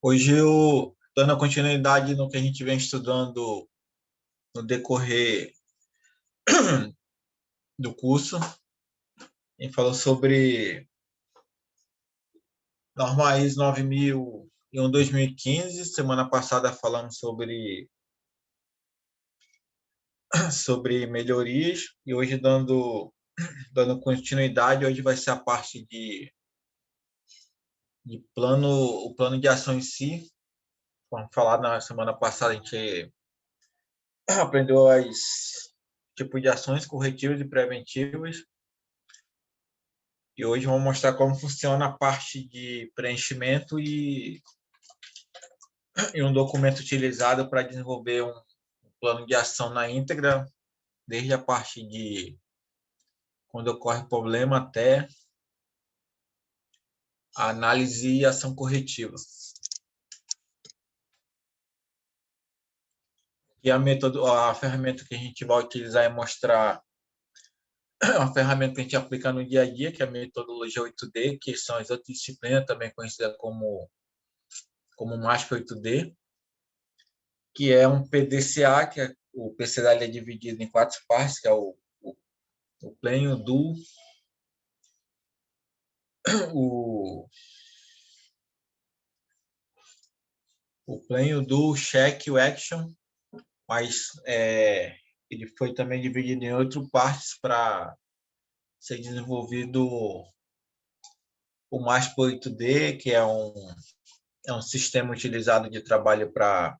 Hoje eu, dando continuidade no que a gente vem estudando no decorrer do curso, a gente falou sobre norma ISO 9001 2015. Semana passada falamos sobre melhorias e hoje dando continuidade, hoje vai ser a parte de plano, o plano de ação em si. Vamos falar na semana passada, a gente aprendeu as tipos de ações corretivas e preventivas. E hoje vamos mostrar como funciona a parte de preenchimento e um documento utilizado para desenvolver um plano de ação na íntegra, desde a parte de quando ocorre problema até a análise e ação corretiva. E a ferramenta que a gente vai utilizar é mostrar uma ferramenta que a gente aplica no dia a dia, que é a metodologia 8D, que são as outras disciplinas, também conhecida como MASP 8D, que é um PDCA, que é, o PCA é dividido em quatro partes, que é o pleno, o do, o, o pleno, do, o check e o action, mas ele foi também dividido em outras partes para ser desenvolvido o MASP 8D, que é um sistema utilizado de trabalho para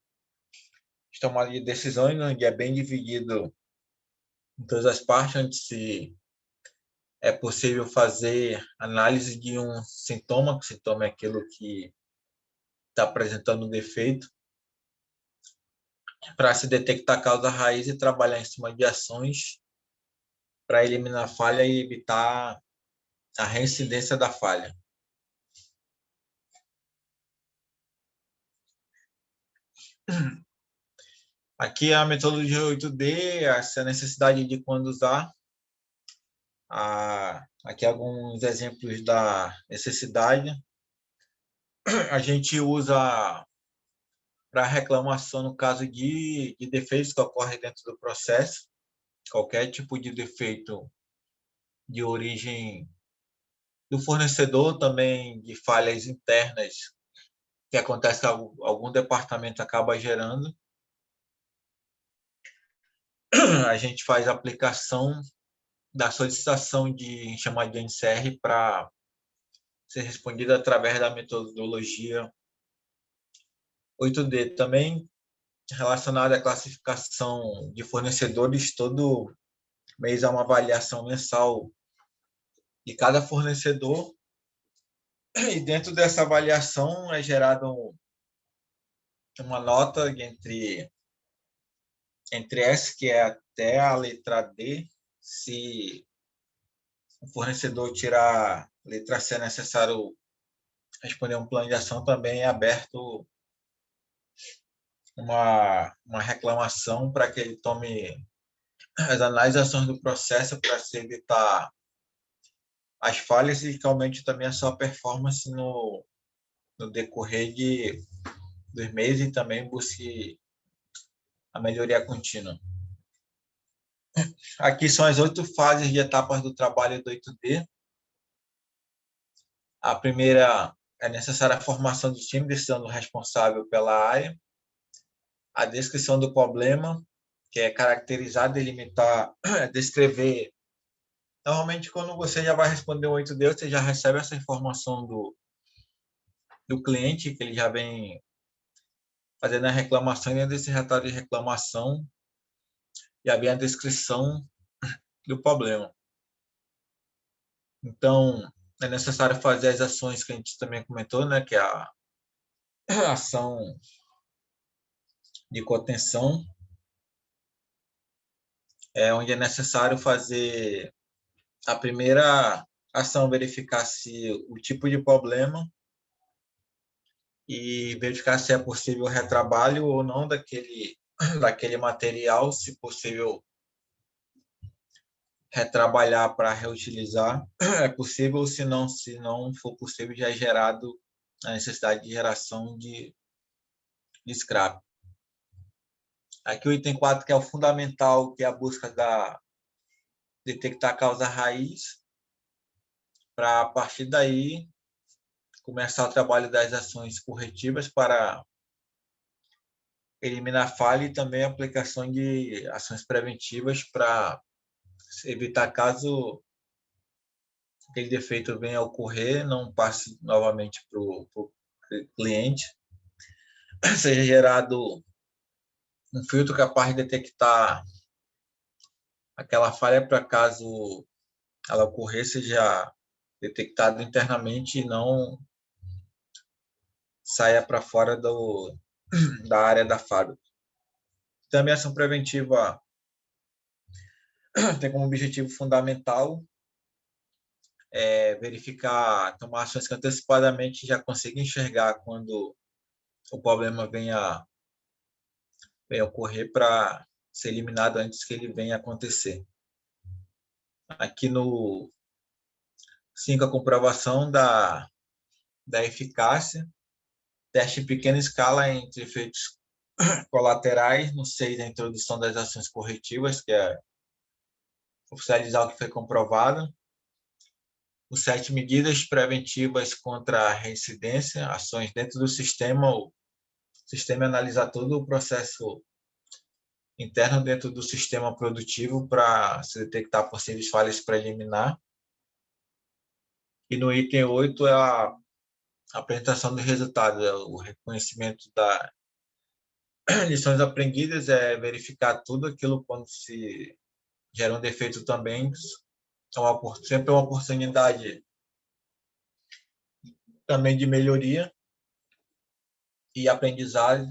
tomada de decisões, onde é bem dividido em todas as partes, onde se é possível fazer análise de um sintoma, que o sintoma é aquilo que está apresentando um defeito, para se detectar a causa raiz e trabalhar em cima de ações para eliminar a falha e evitar a reincidência da falha. Aqui a metodologia 8D, essa necessidade de quando usar. Aqui alguns exemplos da necessidade. A gente usa para reclamação no caso de defeitos que ocorrem dentro do processo, qualquer tipo de defeito de origem do fornecedor, também de falhas internas que acontece que algum departamento acaba gerando. A gente faz a aplicação da solicitação de chamada de NCR para ser respondida através da metodologia 8D. Também relacionada à classificação de fornecedores, todo mês há uma avaliação mensal de cada fornecedor, e dentro dessa avaliação é gerada uma nota entre S, que é até a letra D. Se o fornecedor tirar a letra C, é necessário responder um plano de ação. Também é aberto uma reclamação para que ele tome as análises e ações do processo para se evitar as falhas e que aumente também a sua performance no decorrer dos meses, e também busque a melhoria contínua. Aqui são as 8 fases de etapas do trabalho do 8D. A primeira é necessária a formação de time, decisão do responsável pela área. A descrição do problema, que é caracterizar, delimitar, descrever. Normalmente, quando você já vai responder o 8D, você já recebe essa informação do cliente, que ele já vem fazendo a reclamação, e dentro desse relatório de reclamação já vem a descrição do problema. Então, é necessário fazer as ações que a gente também comentou, né, que é a ação de contenção, onde é necessário fazer a primeira ação, verificar se o tipo de problema e verificar se é possível retrabalho ou não daquele material, se possível retrabalhar para reutilizar, é possível. Se não for possível, já é gerado a necessidade de geração de scrap. Aqui o item 4, que é o fundamental, que é a busca da detectar a causa raiz, para a partir daí começar o trabalho das ações corretivas para eliminar a falha e também a aplicação de ações preventivas para evitar caso aquele defeito venha a ocorrer, não passe novamente para o cliente, seja gerado um filtro capaz de detectar aquela falha para caso ela ocorrer, seja detectado internamente e não saia para fora da área da fábrica. Também a ação preventiva tem como objetivo fundamental verificar, tomar ações que antecipadamente já consiga enxergar quando o problema venha ocorrer para ser eliminado antes que ele venha a acontecer. Aqui no 5, a comprovação da eficácia, teste em pequena escala entre efeitos colaterais. No 6, a introdução das ações corretivas, que é oficializar o que foi comprovado. O 7, medidas preventivas contra a reincidência, ações dentro do sistema. O sistema analisar todo o processo interno dentro do sistema produtivo para se detectar possíveis falhas para eliminar. E no item 8 é a apresentação do resultado, é o reconhecimento das lições aprendidas, é verificar tudo aquilo quando se gera um defeito também, sempre é uma oportunidade também de melhoria e aprendizado,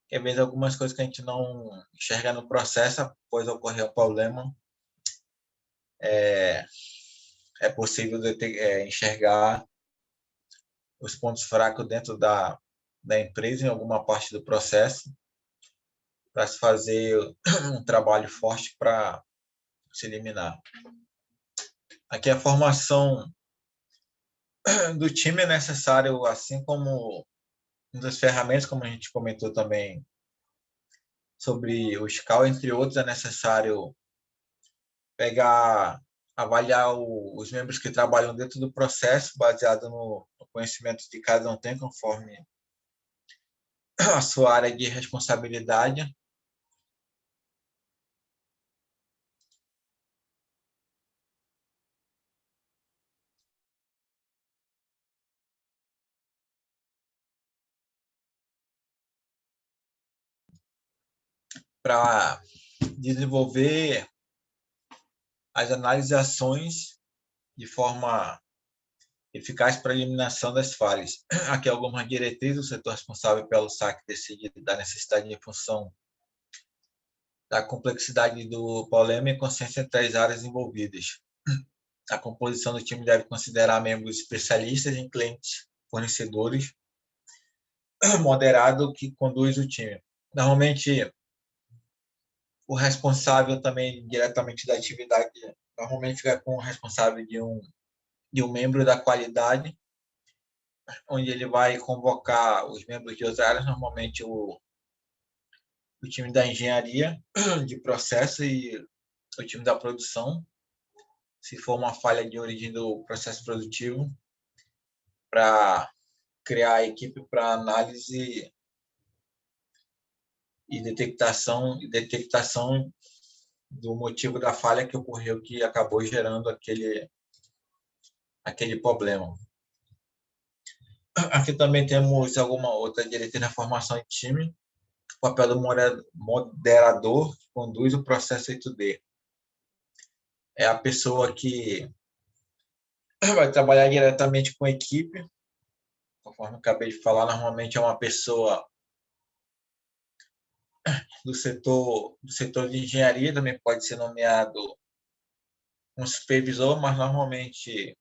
que às vezes algumas coisas que a gente não enxerga no processo após ocorrer o problema, é possível enxergar os pontos fracos dentro da empresa em alguma parte do processo para se fazer um trabalho forte para se eliminar. Aqui a formação do time é necessário, assim como das ferramentas, como a gente comentou também sobre o SCAL, entre outros, é necessário avaliar os membros que trabalham dentro do processo, baseado no conhecimento de cada um tem, conforme a sua área de responsabilidade. Para desenvolver as análises e ações de forma eficaz para a eliminação das falhas. Aqui algumas diretrizes. O setor responsável pelo saque decide da necessidade de função da complexidade do problema e consciência entre as áreas envolvidas. A composição do time deve considerar membros especialistas em clientes, fornecedores, moderado que conduz o time. Normalmente, o responsável também diretamente da atividade, normalmente fica com o responsável de um membro da qualidade, onde ele vai convocar os membros de outras áreas, normalmente o time da engenharia de processo e o time da produção, se for uma falha de origem do processo produtivo, para criar a equipe para análise e detectação do motivo da falha que ocorreu, que acabou gerando aquele problema. Aqui também temos alguma outra diretriz na formação de time, o papel do moderador que conduz o processo 8D. É a pessoa que vai trabalhar diretamente com a equipe, conforme eu acabei de falar, normalmente é uma pessoa do setor de engenharia, também pode ser nomeado um supervisor, mas normalmente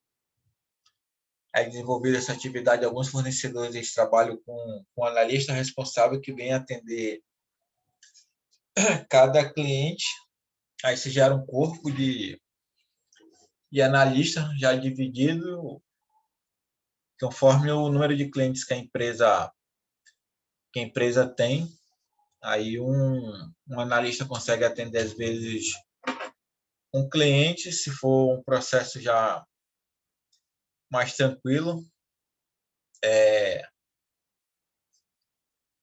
é desenvolvida essa atividade. Alguns fornecedores eles trabalham com um analista responsável que vem atender cada cliente. Aí se gera um corpo de analista já dividido conforme o número de clientes que a empresa tem, aí um analista consegue atender, às vezes, um cliente, se for um processo já mais tranquilo,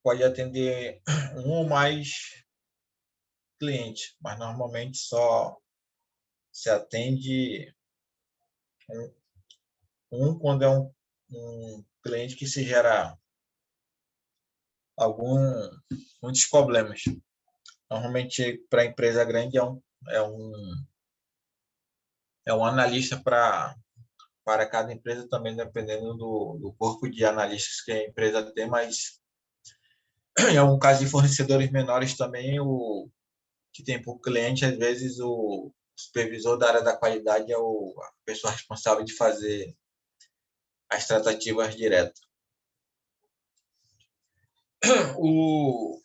pode atender um ou mais clientes, mas normalmente só se atende quando é um cliente que se gera muitos problemas. Normalmente, para a empresa grande, é um, é um analista para cada empresa também, dependendo do corpo de analistas que a empresa tem, mas em algum caso de fornecedores menores também, que tem por cliente, às vezes o supervisor da área da qualidade é a pessoa responsável de fazer as tratativas diretas. O,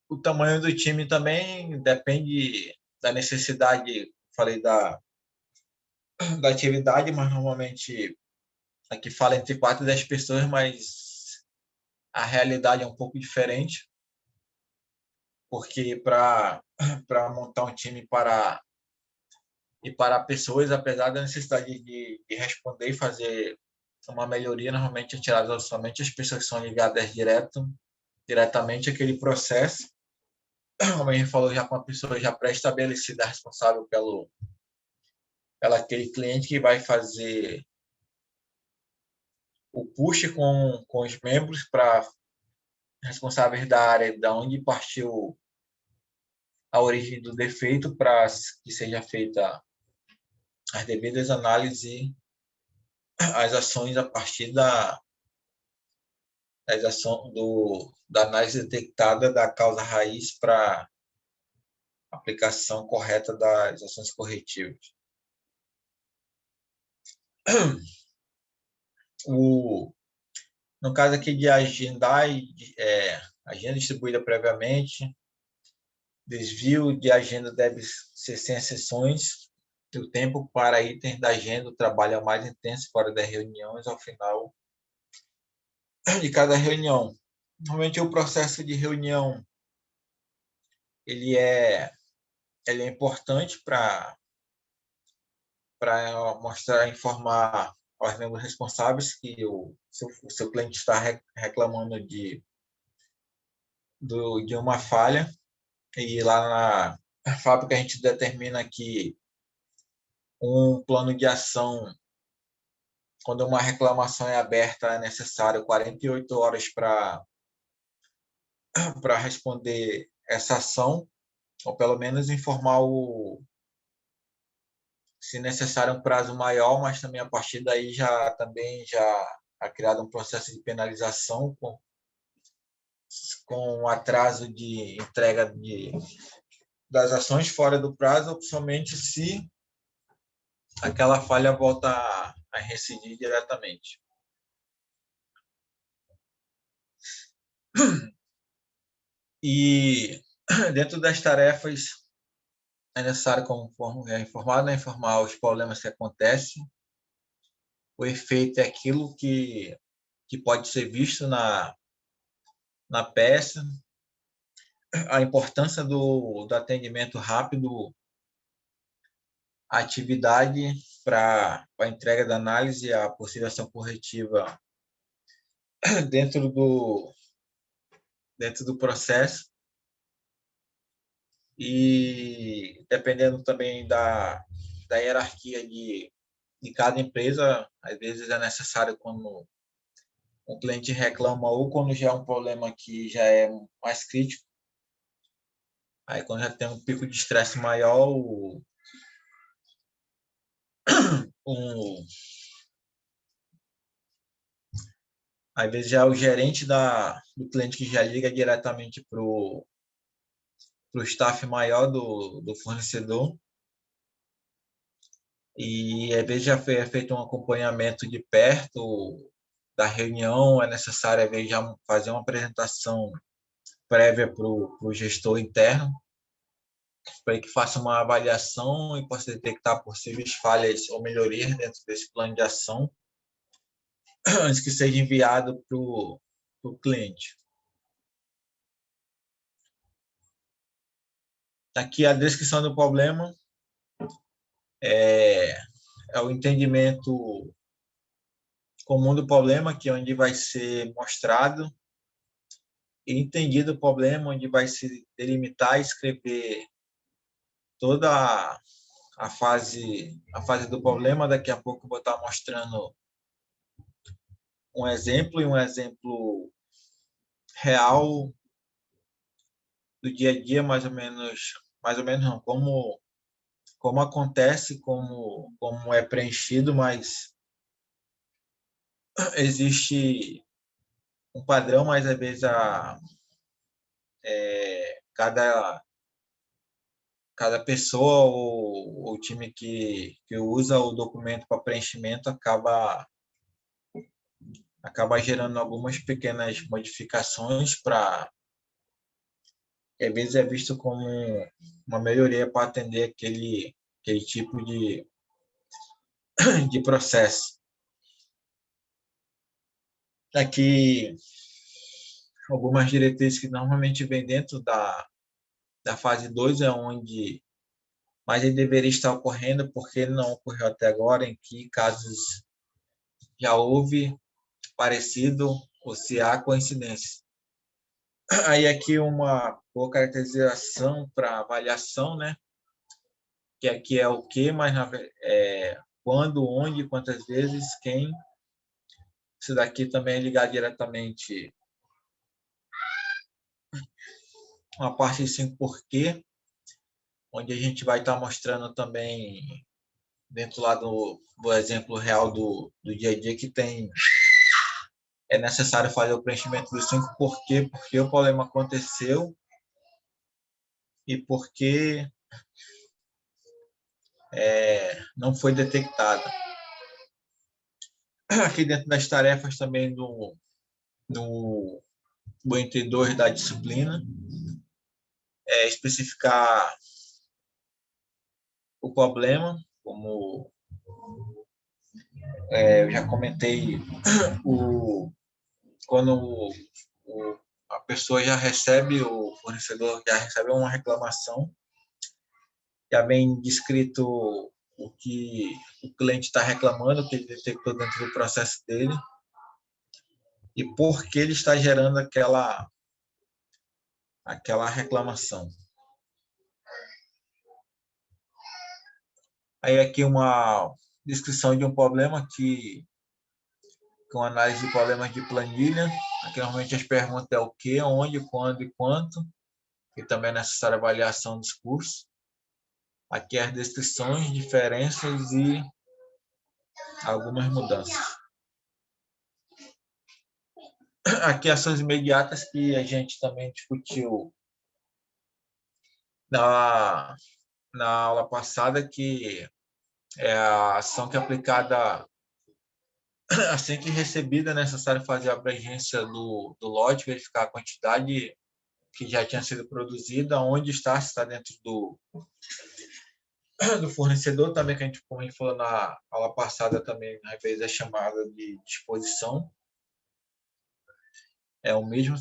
o tamanho do time também depende da necessidade, falei da atividade, mas normalmente aqui fala entre 4 e 10 pessoas, mas a realidade é um pouco diferente, porque para montar um time para pessoas, apesar da necessidade de responder e fazer uma melhoria, normalmente é tirada somente as pessoas que são ligadas diretamente àquele processo, como a gente falou, já com uma pessoa já pré-estabelecida, responsável pelo aquele cliente que vai fazer o push com os membros para responsáveis da área da onde partiu a origem do defeito para que seja feita as devidas análises e as ações a partir das ações da análise detectada da causa raiz para aplicação correta das ações corretivas. No caso aqui de agendar, agenda distribuída previamente, desvio de agenda deve ser sem exceções. O tempo para itens da agenda, o trabalho é mais intenso fora das reuniões ao final de cada reunião. Normalmente o processo de reunião ele é importante para mostrar, informar aos membros responsáveis que o seu cliente está reclamando de uma falha, e lá na fábrica a gente determina que um plano de ação, quando uma reclamação é aberta, é necessário 48 horas para responder essa ação, ou pelo menos informar se necessário, um prazo maior, mas também a partir daí já é criado um processo de penalização com atraso de entrega das ações fora do prazo, somente se aquela falha volta a reincidir diretamente. E dentro das tarefas é necessário, como é informado, informar os problemas que acontecem. O efeito é aquilo que pode ser visto na peça, a importância do atendimento rápido, a atividade para a entrega da análise e a possível ação corretiva dentro do processo, e dependendo também da hierarquia de cada empresa, às vezes é necessário, quando o cliente reclama ou quando já é um problema que já é mais crítico, aí quando já tem um pico de estresse maior, às vezes já é o gerente do cliente que já liga diretamente para o staff maior do fornecedor, e às vezes já é feito um acompanhamento de perto da reunião, é necessário às vezes já fazer uma apresentação prévia para o gestor interno, para que faça uma avaliação e possa detectar possíveis falhas ou melhorias dentro desse plano de ação, antes que seja enviado para o cliente. Aqui a descrição do problema é o entendimento comum do problema, que é onde vai ser mostrado e entendido o problema, onde vai se delimitar e escrever toda a fase do problema. Daqui a pouco eu vou estar mostrando um exemplo, e um exemplo real do dia a dia, mais ou menos não, como acontece, como é preenchido, mas existe um padrão, mas às vezes cada pessoa ou o time que usa o documento para preenchimento acaba gerando algumas pequenas modificações para, às vezes é visto como uma melhoria para atender aquele tipo de processo. Aqui, algumas diretrizes que normalmente vêm dentro da fase 2 é onde mais ele deveria estar ocorrendo, porque ele não ocorreu até agora, em que casos já houve parecido ou se há coincidência. Aí aqui uma boa caracterização para avaliação, né? Que aqui é o que, mas quando, onde, quantas vezes, quem. Isso daqui também é ligado diretamente a parte de 5 porquê, onde a gente vai estar mostrando também, dentro lá do exemplo real do dia a dia, que é necessário fazer o preenchimento dos 5 porquê, porque o problema aconteceu e porque não foi detectado. Aqui dentro das tarefas também do item 2 da disciplina, especificar o problema, como eu já comentei, quando a pessoa já recebe, o fornecedor já recebe uma reclamação, já vem descrito o que o cliente está reclamando, o que ele detectou dentro do processo dele, e por que ele está gerando aquela reclamação. Aí aqui uma descrição de um problema com análise de problemas de planilha. Aqui normalmente as perguntas é o que, onde, quando e quanto, e também é necessária avaliação dos cursos. Aqui as descrições, diferenças e algumas mudanças. Aqui ações imediatas que a gente também discutiu na, na aula passada, que é a ação que é aplicada assim que recebida. É necessário fazer a abrangência do lote, verificar a quantidade que já tinha sido produzida, onde está, se está dentro do fornecedor também, que como a gente falou na aula passada também, às vezes é chamada de disposição. É o mesmo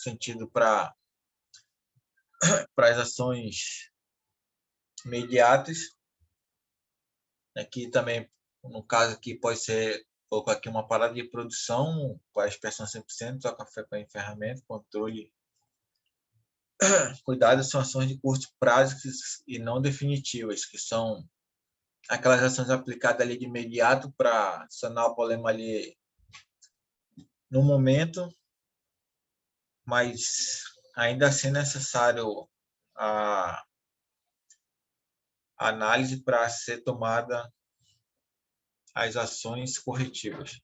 sentido para as ações imediatas. Aqui também, no caso aqui, pode ser colocar aqui uma parada de produção com a expressão 100%, só café com ferramenta, controle. Cuidado são ações de curto prazo e não definitivas, que são aquelas ações aplicadas ali de imediato para sanar o problema ali no momento, mas ainda assim é necessário a análise para ser tomada as ações corretivas.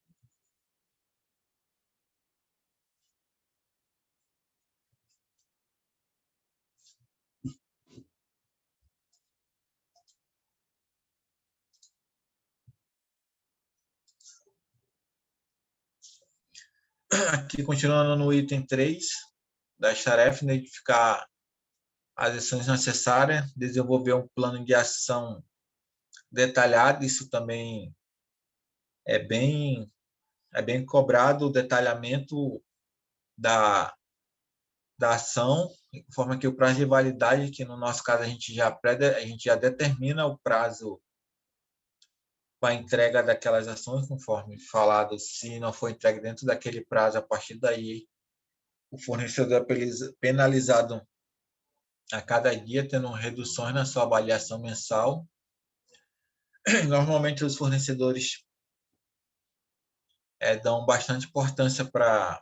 Aqui, continuando no item 3 das tarefas, identificar as ações necessárias, desenvolver um plano de ação detalhado. Isso também é bem é bem cobrado o detalhamento da ação, de forma que o prazo de validade, que no nosso caso a gente já determina o prazo para a entrega daquelas ações, conforme falado, se não for entregue dentro daquele prazo, a partir daí o fornecedor é penalizado a cada dia, tendo reduções na sua avaliação mensal. Normalmente os fornecedores dão bastante importância para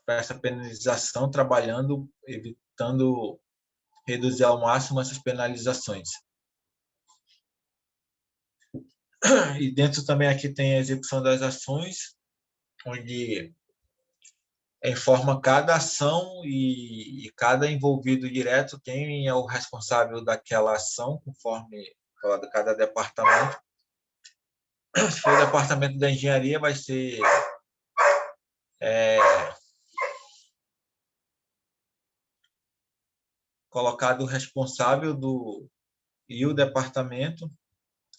essa penalização, trabalhando, evitando reduzir ao máximo essas penalizações. E dentro também aqui tem a execução das ações, onde informa cada ação e cada envolvido direto, quem é o responsável daquela ação, conforme cada departamento. Se for o departamento da engenharia, vai ser colocado o responsável e o departamento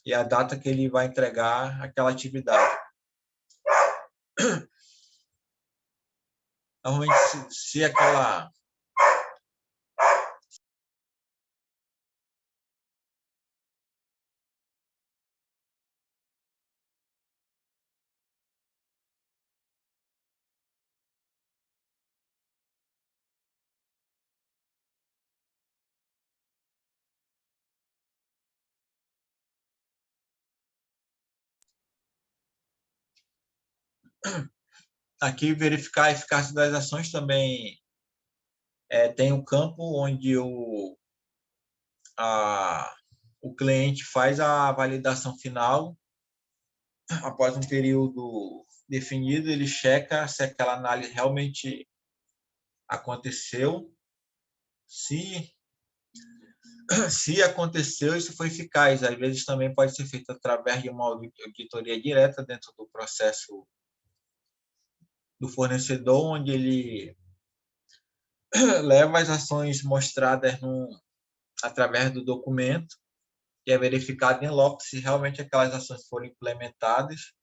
e a data que ele vai entregar aquela atividade. Normalmente, se aquela aqui verificar a eficácia das ações também tem um campo onde o cliente faz a validação final. Após um período definido, ele checa se aquela análise realmente aconteceu. Se aconteceu, isso foi eficaz. Às vezes também pode ser feito através de uma auditoria direta dentro do processo do fornecedor, onde ele leva as ações mostradas através do documento e é verificado em loco se realmente aquelas ações foram implementadas,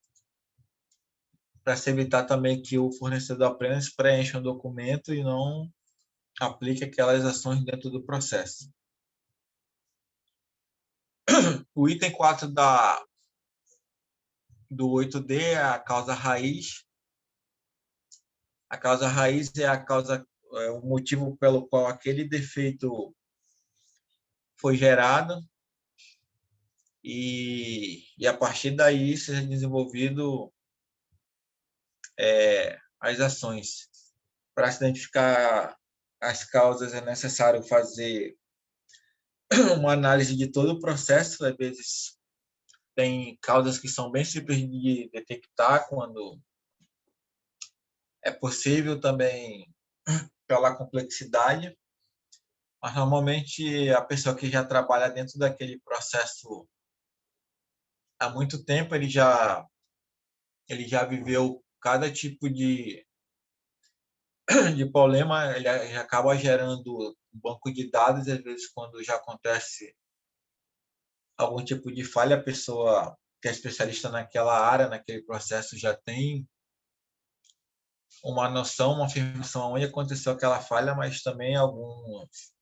para se evitar também que o fornecedor apenas preencha um documento e não aplique aquelas ações dentro do processo. O item 4 do 8D é a causa raiz. A causa raiz é o motivo pelo qual aquele defeito foi gerado e a partir daí ser desenvolvido as ações. Para se identificar as causas é necessário fazer uma análise de todo o processo. Às vezes tem causas que são bem simples de detectar, quando é possível também pela complexidade, mas normalmente a pessoa que já trabalha dentro daquele processo há muito tempo, ele já viveu cada tipo de problema, ele acaba gerando um banco de dados. Às vezes, quando já acontece algum tipo de falha, a pessoa que é especialista naquela área, naquele processo, já tem uma noção, uma afirmação onde aconteceu aquela falha, mas também alguns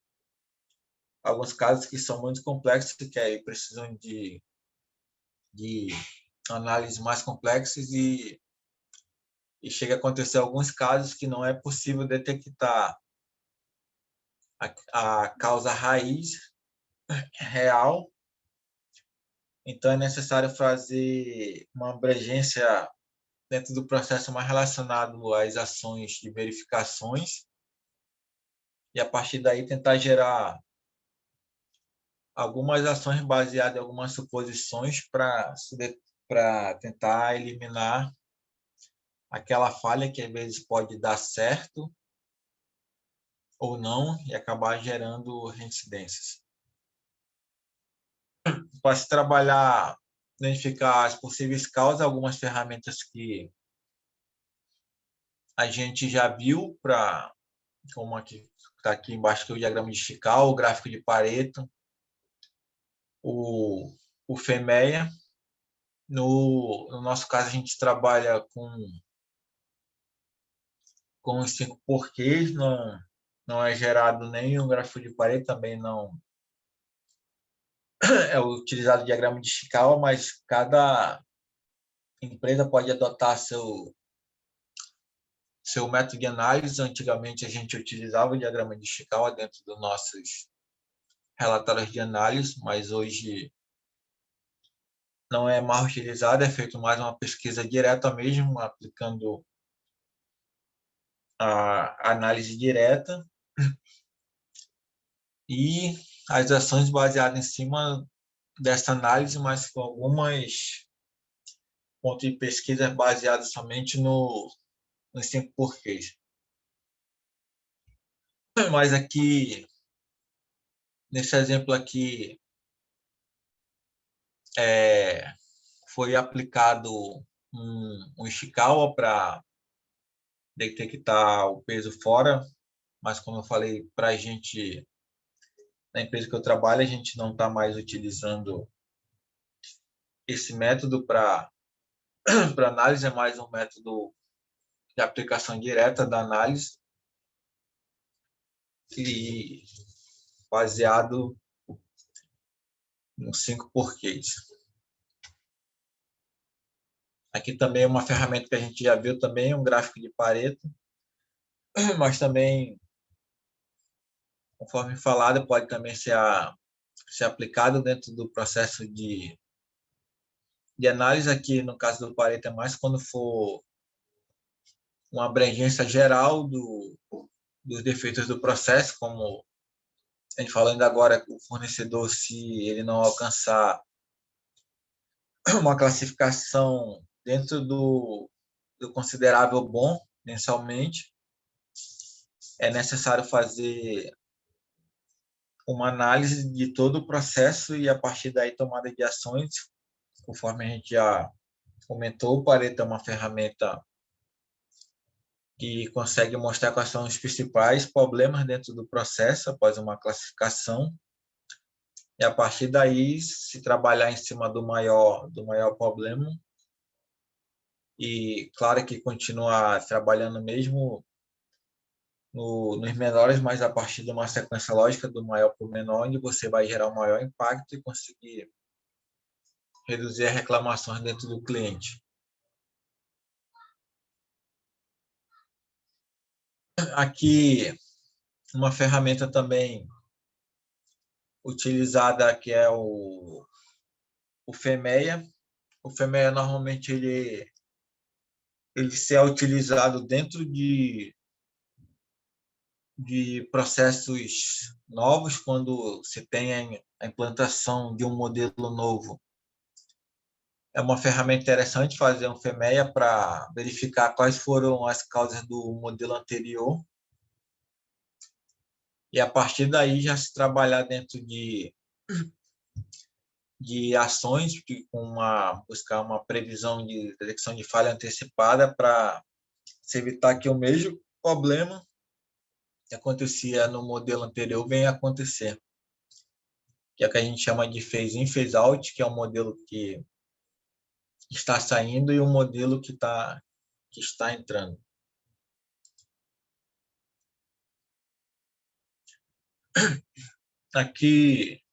casos que são muito complexos, que aí precisam de análises mais complexas chega a acontecer alguns casos que não é possível detectar a causa raiz real. Então, é necessário fazer uma abrangência dentro do processo mais relacionado às ações de verificações e, a partir daí, tentar gerar algumas ações baseadas em algumas suposições para tentar eliminar aquela falha que, às vezes, pode dar certo ou não e acabar gerando reincidências. Para se trabalhar, identificar as possíveis causas, algumas ferramentas que a gente já viu, como aqui está aqui embaixo, que é o diagrama de Chicago, o gráfico de Pareto, o FEMEA, No nosso caso, a gente trabalha com os 5 porquês, não é gerado nenhum gráfico de parede, também não é utilizado diagrama de Ishikawa, mas cada empresa pode adotar seu método de análise. Antigamente, a gente utilizava o diagrama de Ishikawa dentro dos nossos relatórios de análise, mas hoje não é mais utilizado, é feito mais uma pesquisa direta mesmo, aplicando a análise direta e as ações baseadas em cima dessa análise, mas com algumas pontos de pesquisa baseados somente nos 5 porquês. Mas aqui, nesse exemplo aqui, foi aplicado um Ishikawa para detectar o peso fora, mas como eu falei, para a gente, na empresa que eu trabalho, a gente não está mais utilizando esse método para análise, é mais um método de aplicação direta da análise e baseado nos 5 porquês. Aqui também é uma ferramenta que a gente já viu também, um gráfico de Pareto, mas também, conforme falado, pode também ser aplicado dentro do processo de análise. Aqui, no caso do Pareto, é mais quando for uma abrangência geral dos defeitos do processo, como a gente falando agora, o fornecedor, se ele não alcançar uma classificação dentro do considerável bom mensalmente, é necessário fazer uma análise de todo o processo e, a partir daí, tomada de ações. Conforme a gente já comentou, o Pareto é uma ferramenta que consegue mostrar quais são os principais problemas dentro do processo após uma classificação. E, a partir daí, se trabalhar em cima do maior problema, e claro que continuar trabalhando mesmo nos menores, mas a partir de uma sequência lógica do maior para o menor, onde você vai gerar um maior impacto e conseguir reduzir as reclamações dentro do cliente. Aqui, uma ferramenta também utilizada, que é o FEMEA. O FEMEA, normalmente, ele se é utilizado dentro de processos novos, quando se tem a implantação de um modelo novo. É uma ferramenta interessante fazer um FEMEA para verificar quais foram as causas do modelo anterior e, a partir daí, já se trabalhar dentro de ações buscar uma previsão de detecção de falha antecipada para se evitar que o mesmo problema que acontecia no modelo anterior venha a acontecer, que é o que a gente chama de phase-in, phase-out, que é um modelo que está saindo e um modelo que está entrando. Aqui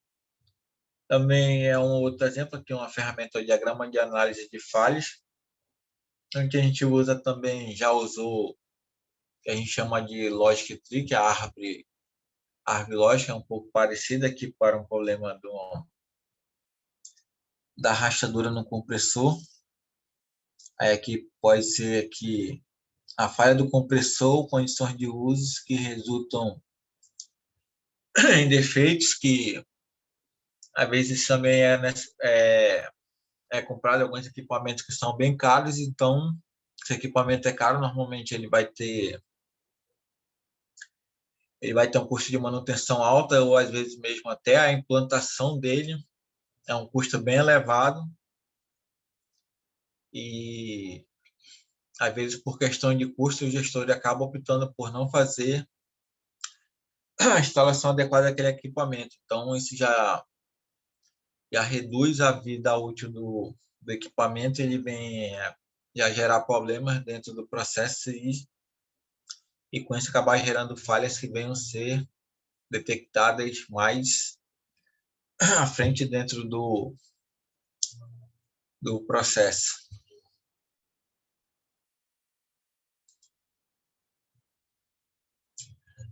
também é um outro exemplo, aqui uma ferramenta de diagrama de análise de falhas, onde a gente usa também, já usou, que a gente chama de Logic Tree, que é a árvore lógica, é um pouco parecida aqui para um problema da rachadura no compressor. Aí aqui pode ser aqui a falha do compressor, condições de uso que resultam em defeitos, que às vezes também é comprado alguns equipamentos que são bem caros. Então, se o equipamento é caro, normalmente ele vai ter um custo de manutenção alta, ou às vezes mesmo até a implantação dele é um custo bem elevado. E às vezes, por questão de custo, o gestor acaba optando por não fazer a instalação adequada daquele equipamento. Então, isso já reduz a vida útil do do equipamento, ele vem já gerar problemas dentro do processo e com isso acabar gerando falhas que venham ser detectadas mais à frente dentro do processo.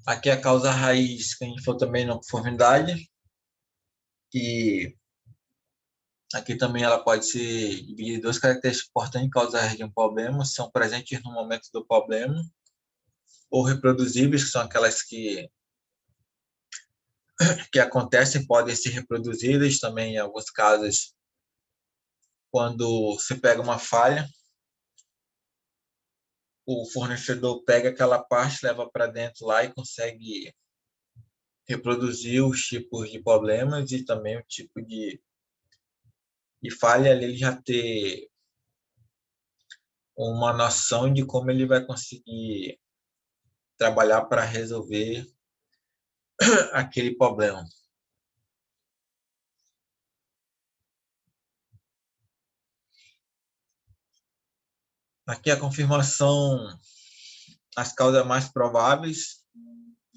Aqui a causa raiz, que a gente falou também na conformidade, que aqui também ela pode ser dividida em duas características importantes causais de um problema, são presentes no momento do problema, ou reproduzíveis, que são aquelas que acontecem, podem ser reproduzidas também em alguns casos, quando você pega uma falha, o fornecedor pega aquela parte, leva para dentro lá e consegue reproduzir os tipos de problemas e também o tipo de falha ali, ele já ter uma noção de como ele vai conseguir trabalhar para resolver aquele problema. Aqui a confirmação, as causas mais prováveis,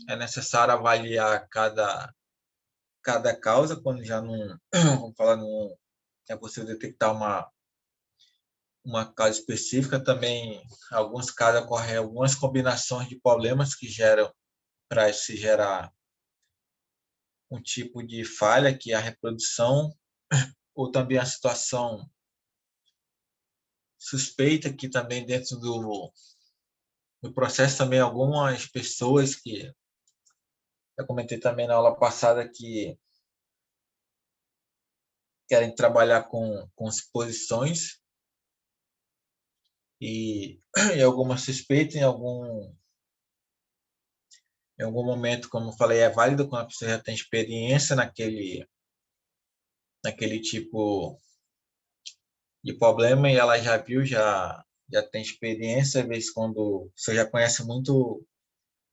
é necessário avaliar cada causa, quando já não, vamos falar, não é possível detectar uma causa específica. Também, em alguns casos, ocorrem algumas combinações de problemas que geram, para se gerar um tipo de falha, que é a reprodução, ou também a situação suspeita, que também dentro do processo também algumas pessoas que eu comentei também na aula passada que querem trabalhar com suposições e alguma suspeita em algum momento, como eu falei, é válido quando a pessoa já tem experiência naquele tipo de problema e ela já viu, já tem experiência, às vezes quando você já conhece muito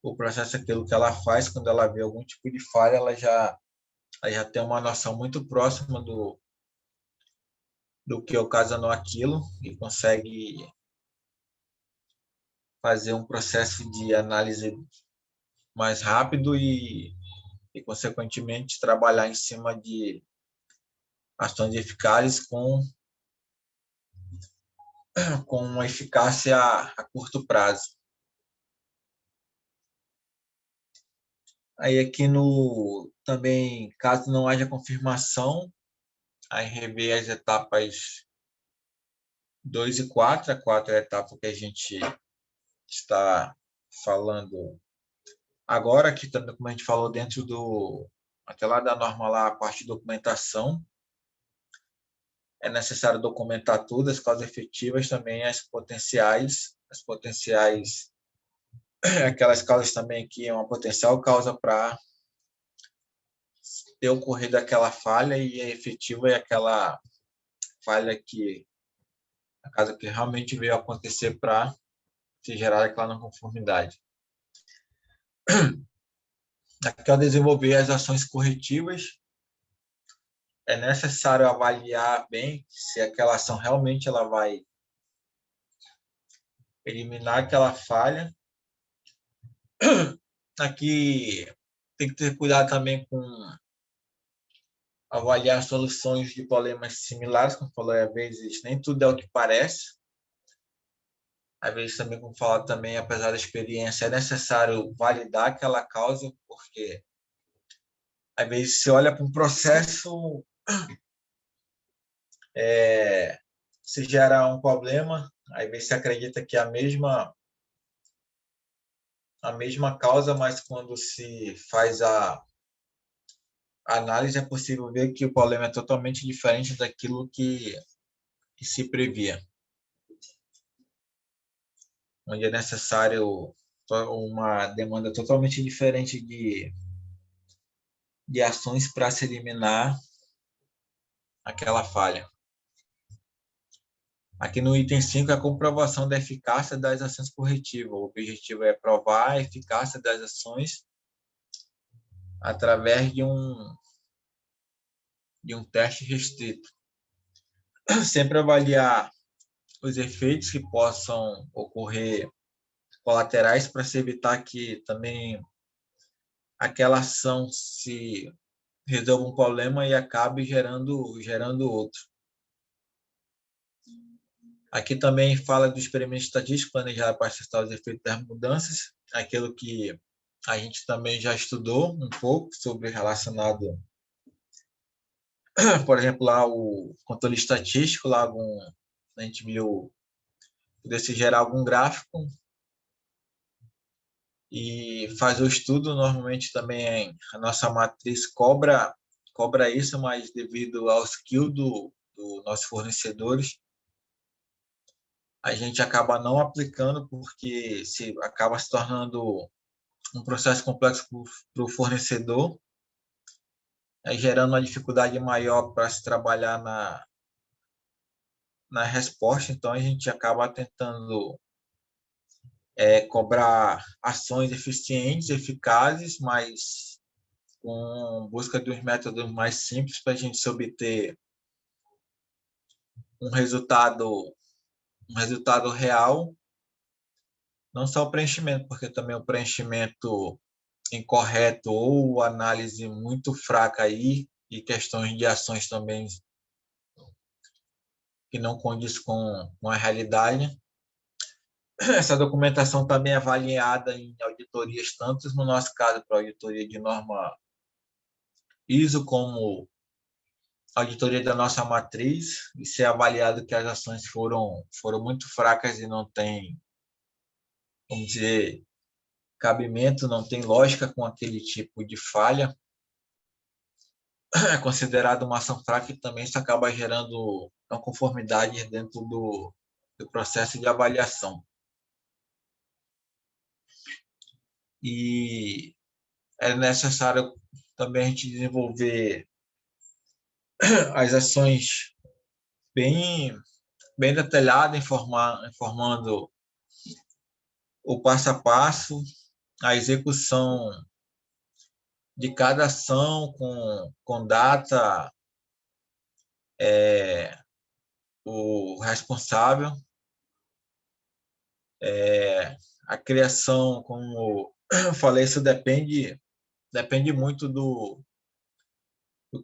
o processo, aquilo que ela faz, quando ela vê algum tipo de falha, ela já tem uma noção muito próxima do que ocasionou aquilo e consegue fazer um processo de análise mais rápido consequentemente, trabalhar em cima de ações eficazes com uma eficácia a curto prazo. Aí aqui também, caso não haja confirmação, aí rever as etapas 2 e 4. A 4 é a etapa que a gente está falando agora, que também, como a gente falou, dentro até lá da norma lá, a parte de documentação, é necessário documentar tudo, as causas efetivas, também as potenciais, aquelas causas também que é uma potencial causa para ter ocorrido aquela falha, e a efetiva é aquela falha que a causa que realmente veio acontecer para se gerar aquela não conformidade. Aqui, ao desenvolver as ações corretivas, é necessário avaliar bem se aquela ação realmente ela vai eliminar aquela falha. Aqui tem que ter cuidado também com avaliar soluções de problemas similares, como falou, às vezes nem tudo é o que parece. Às vezes também, como falar também, apesar da experiência, é necessário validar aquela causa, porque às vezes você olha para um processo, se gera um problema, às vezes você acredita que é a mesma causa, mas quando se faz a análise é possível ver que o problema é totalmente diferente daquilo que se previa, onde é necessário uma demanda totalmente diferente de ações para se eliminar aquela falha. Aqui no item 5, a comprovação da eficácia das ações corretivas. O objetivo é provar a eficácia das ações através de um teste restrito. sempre avaliar os efeitos que possam ocorrer colaterais para se evitar que também aquela ação se resolva um problema e acabe gerando outro. Aqui também fala do experimento estatístico planejado para testar os efeitos das mudanças, aquilo que a gente também já estudou um pouco sobre relacionado, por exemplo, lá o controle estatístico, lá a gente viu poder se gerar algum gráfico e fazer o estudo. Normalmente também a nossa matriz cobra isso, mas devido ao skill do nossos fornecedores, a gente acaba não aplicando porque se acaba se tornando um processo complexo para o fornecedor, gerando uma dificuldade maior para se trabalhar na resposta. Então, a gente acaba tentando cobrar ações eficientes, eficazes, mas com busca dos métodos mais simples para a gente se obter um resultado real, não só o preenchimento, porque também o preenchimento incorreto ou análise muito fraca aí e questões de ações também que não condiz com a realidade. Essa documentação também é avaliada em auditorias, tanto no nosso caso para auditoria de norma ISO, como auditoria da nossa matriz, e ser avaliado que as ações foram muito fracas e não tem, vamos dizer, cabimento, não tem lógica com aquele tipo de falha. É considerado uma ação fraca e também isso acaba gerando não conformidade dentro do processo de avaliação. E é necessário também a gente desenvolver as ações bem detalhadas, informando o passo a passo, a execução de cada ação com data, o responsável, a criação, como eu falei, isso depende muito do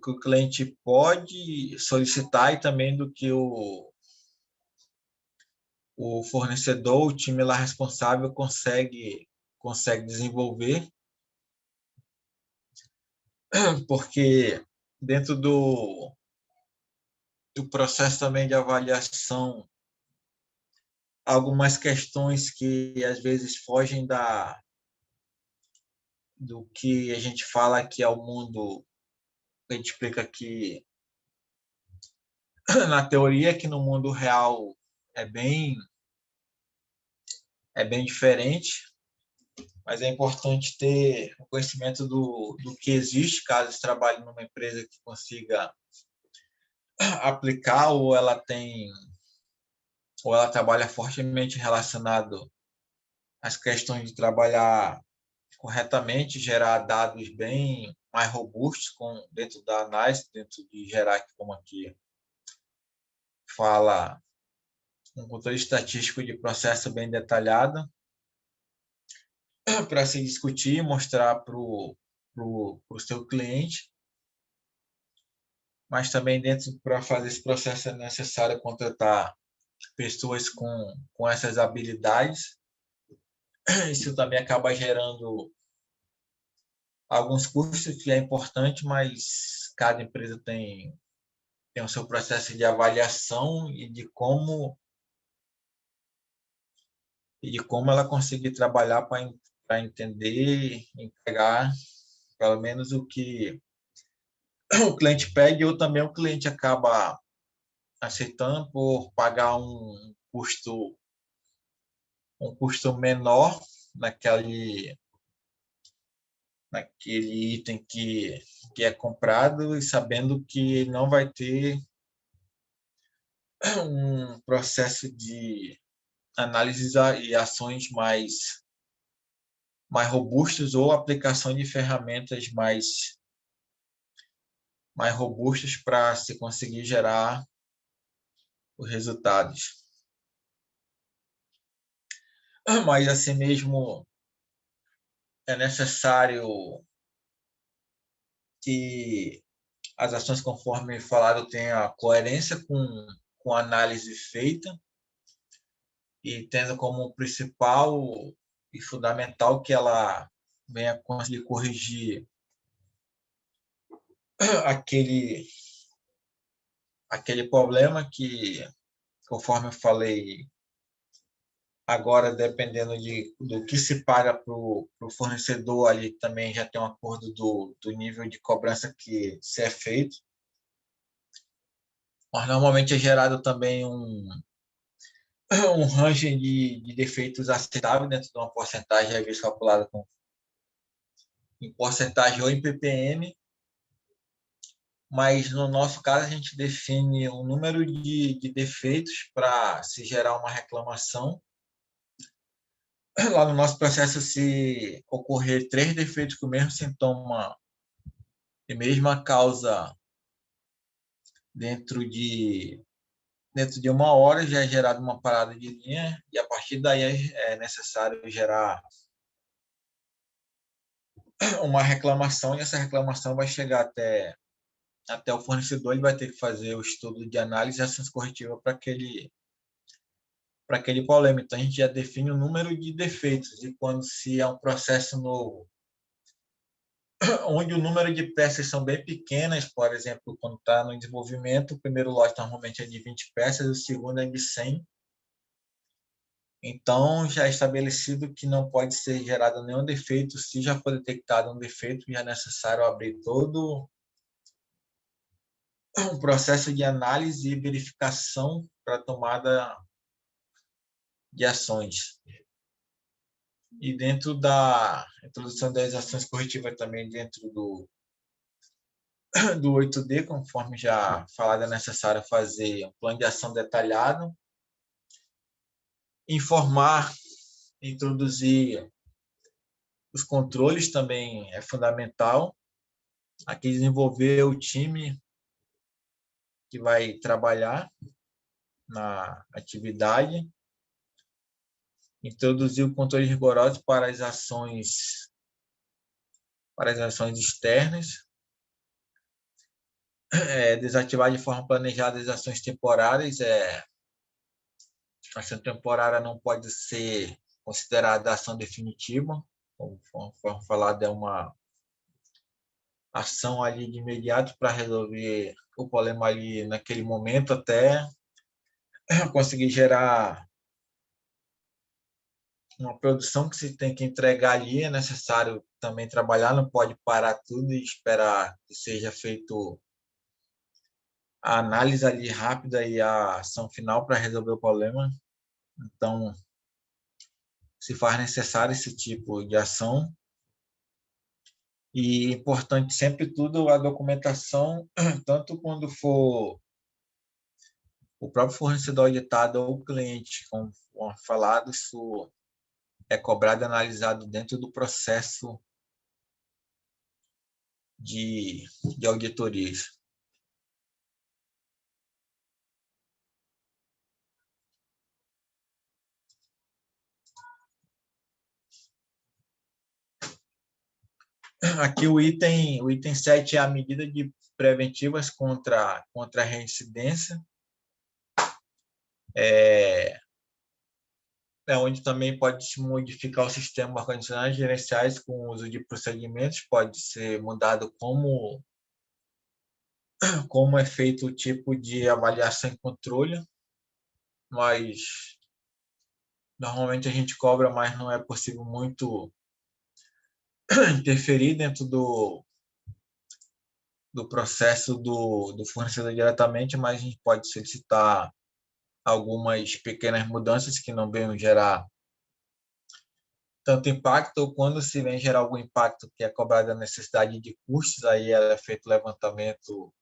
que o cliente pode solicitar e também do que o fornecedor, o time lá responsável consegue desenvolver, porque dentro do processo também de avaliação, algumas questões que às vezes fogem do que a gente fala aqui ao mundo, a gente explica que na teoria que no mundo real é bem é bem diferente, mas é importante ter o conhecimento do que existe, caso você trabalhe numa empresa que consiga aplicar ou ela trabalha fortemente relacionado às questões de trabalhar corretamente, gerar dados bem mais robustos dentro da análise, dentro de gerar, como aqui fala, um controle estatístico de processo bem detalhado, para se discutir e mostrar para o seu cliente, mas também dentro para fazer esse processo é necessário contratar pessoas com essas habilidades. Isso também acaba gerando alguns custos, que é importante, mas cada empresa tem o seu processo de avaliação e de como ela conseguir trabalhar para entender, entregar pelo menos o que o cliente pede, ou também o cliente acaba aceitando por pagar um custo menor naquele item que é comprado, e sabendo que não vai ter um processo de análises e ações mais robustos, ou aplicação de ferramentas mais robustas para se conseguir gerar os resultados. Mas, assim mesmo, é necessário que as ações, conforme falado, tenham coerência com a análise feita e tendo como principal e fundamental que ela venha conseguir corrigir aquele, aquele problema que, conforme eu falei, agora, dependendo do que se paga para o fornecedor, ali também já tem um acordo do nível de cobrança que se é feito. Mas normalmente é gerado também um range de defeitos aceitável dentro de uma porcentagem, às vezes calculada em porcentagem ou em ppm, mas no nosso caso a gente define um número de defeitos para se gerar uma reclamação. Lá no nosso processo, se ocorrer 3 defeitos com o mesmo sintoma e mesma causa dentro de 1 hora, já é gerada uma parada de linha e a partir daí é necessário gerar uma reclamação e essa reclamação vai chegar até o fornecedor, ele vai ter que fazer o estudo de análise e ações corretivas para aquele problema. Então, a gente já define o número de defeitos e quando se é um processo novo, onde o número de peças são bem pequenas, por exemplo, quando está no desenvolvimento, o primeiro lote normalmente é de 20 peças, o segundo é de 100. Então, já é estabelecido que não pode ser gerado nenhum defeito. Se já for detectado um defeito, já é necessário abrir todo um processo de análise e verificação para tomada de ações. E dentro da introdução das ações corretivas também, dentro do 8D, conforme já falado, é necessário fazer um plano de ação detalhado, informar, introduzir os controles também é fundamental. Aqui desenvolver o time que vai trabalhar na atividade, introduzir o controle rigoroso para as ações externas, desativar de forma planejada as ações temporárias. A ação temporária não pode ser considerada ação definitiva, conforme falado, é uma ação ali de imediato para resolver o problema ali naquele momento, até conseguir gerar uma produção que se tem que entregar ali. É necessário também trabalhar, não pode parar tudo e esperar que seja feito a análise ali rápida e a ação final para resolver o problema. Então, se faz necessário esse tipo de ação. E importante sempre tudo a documentação, tanto quando for o próprio fornecedor auditado ou o cliente, como falado, isso é cobrado e analisado dentro do processo de auditorias. Aqui o item 7 é a medida de preventivas contra a reincidência, onde também pode se modificar o sistema organizacional e gerenciais com o uso de procedimentos, pode ser mudado como é feito o tipo de avaliação e controle, mas normalmente a gente cobra, mas não é possível muito interferir dentro do processo do fornecedor diretamente, mas a gente pode solicitar algumas pequenas mudanças que não venham gerar tanto impacto, ou quando se vem gerar algum impacto que é cobrado a necessidade de custos, aí é feito o levantamento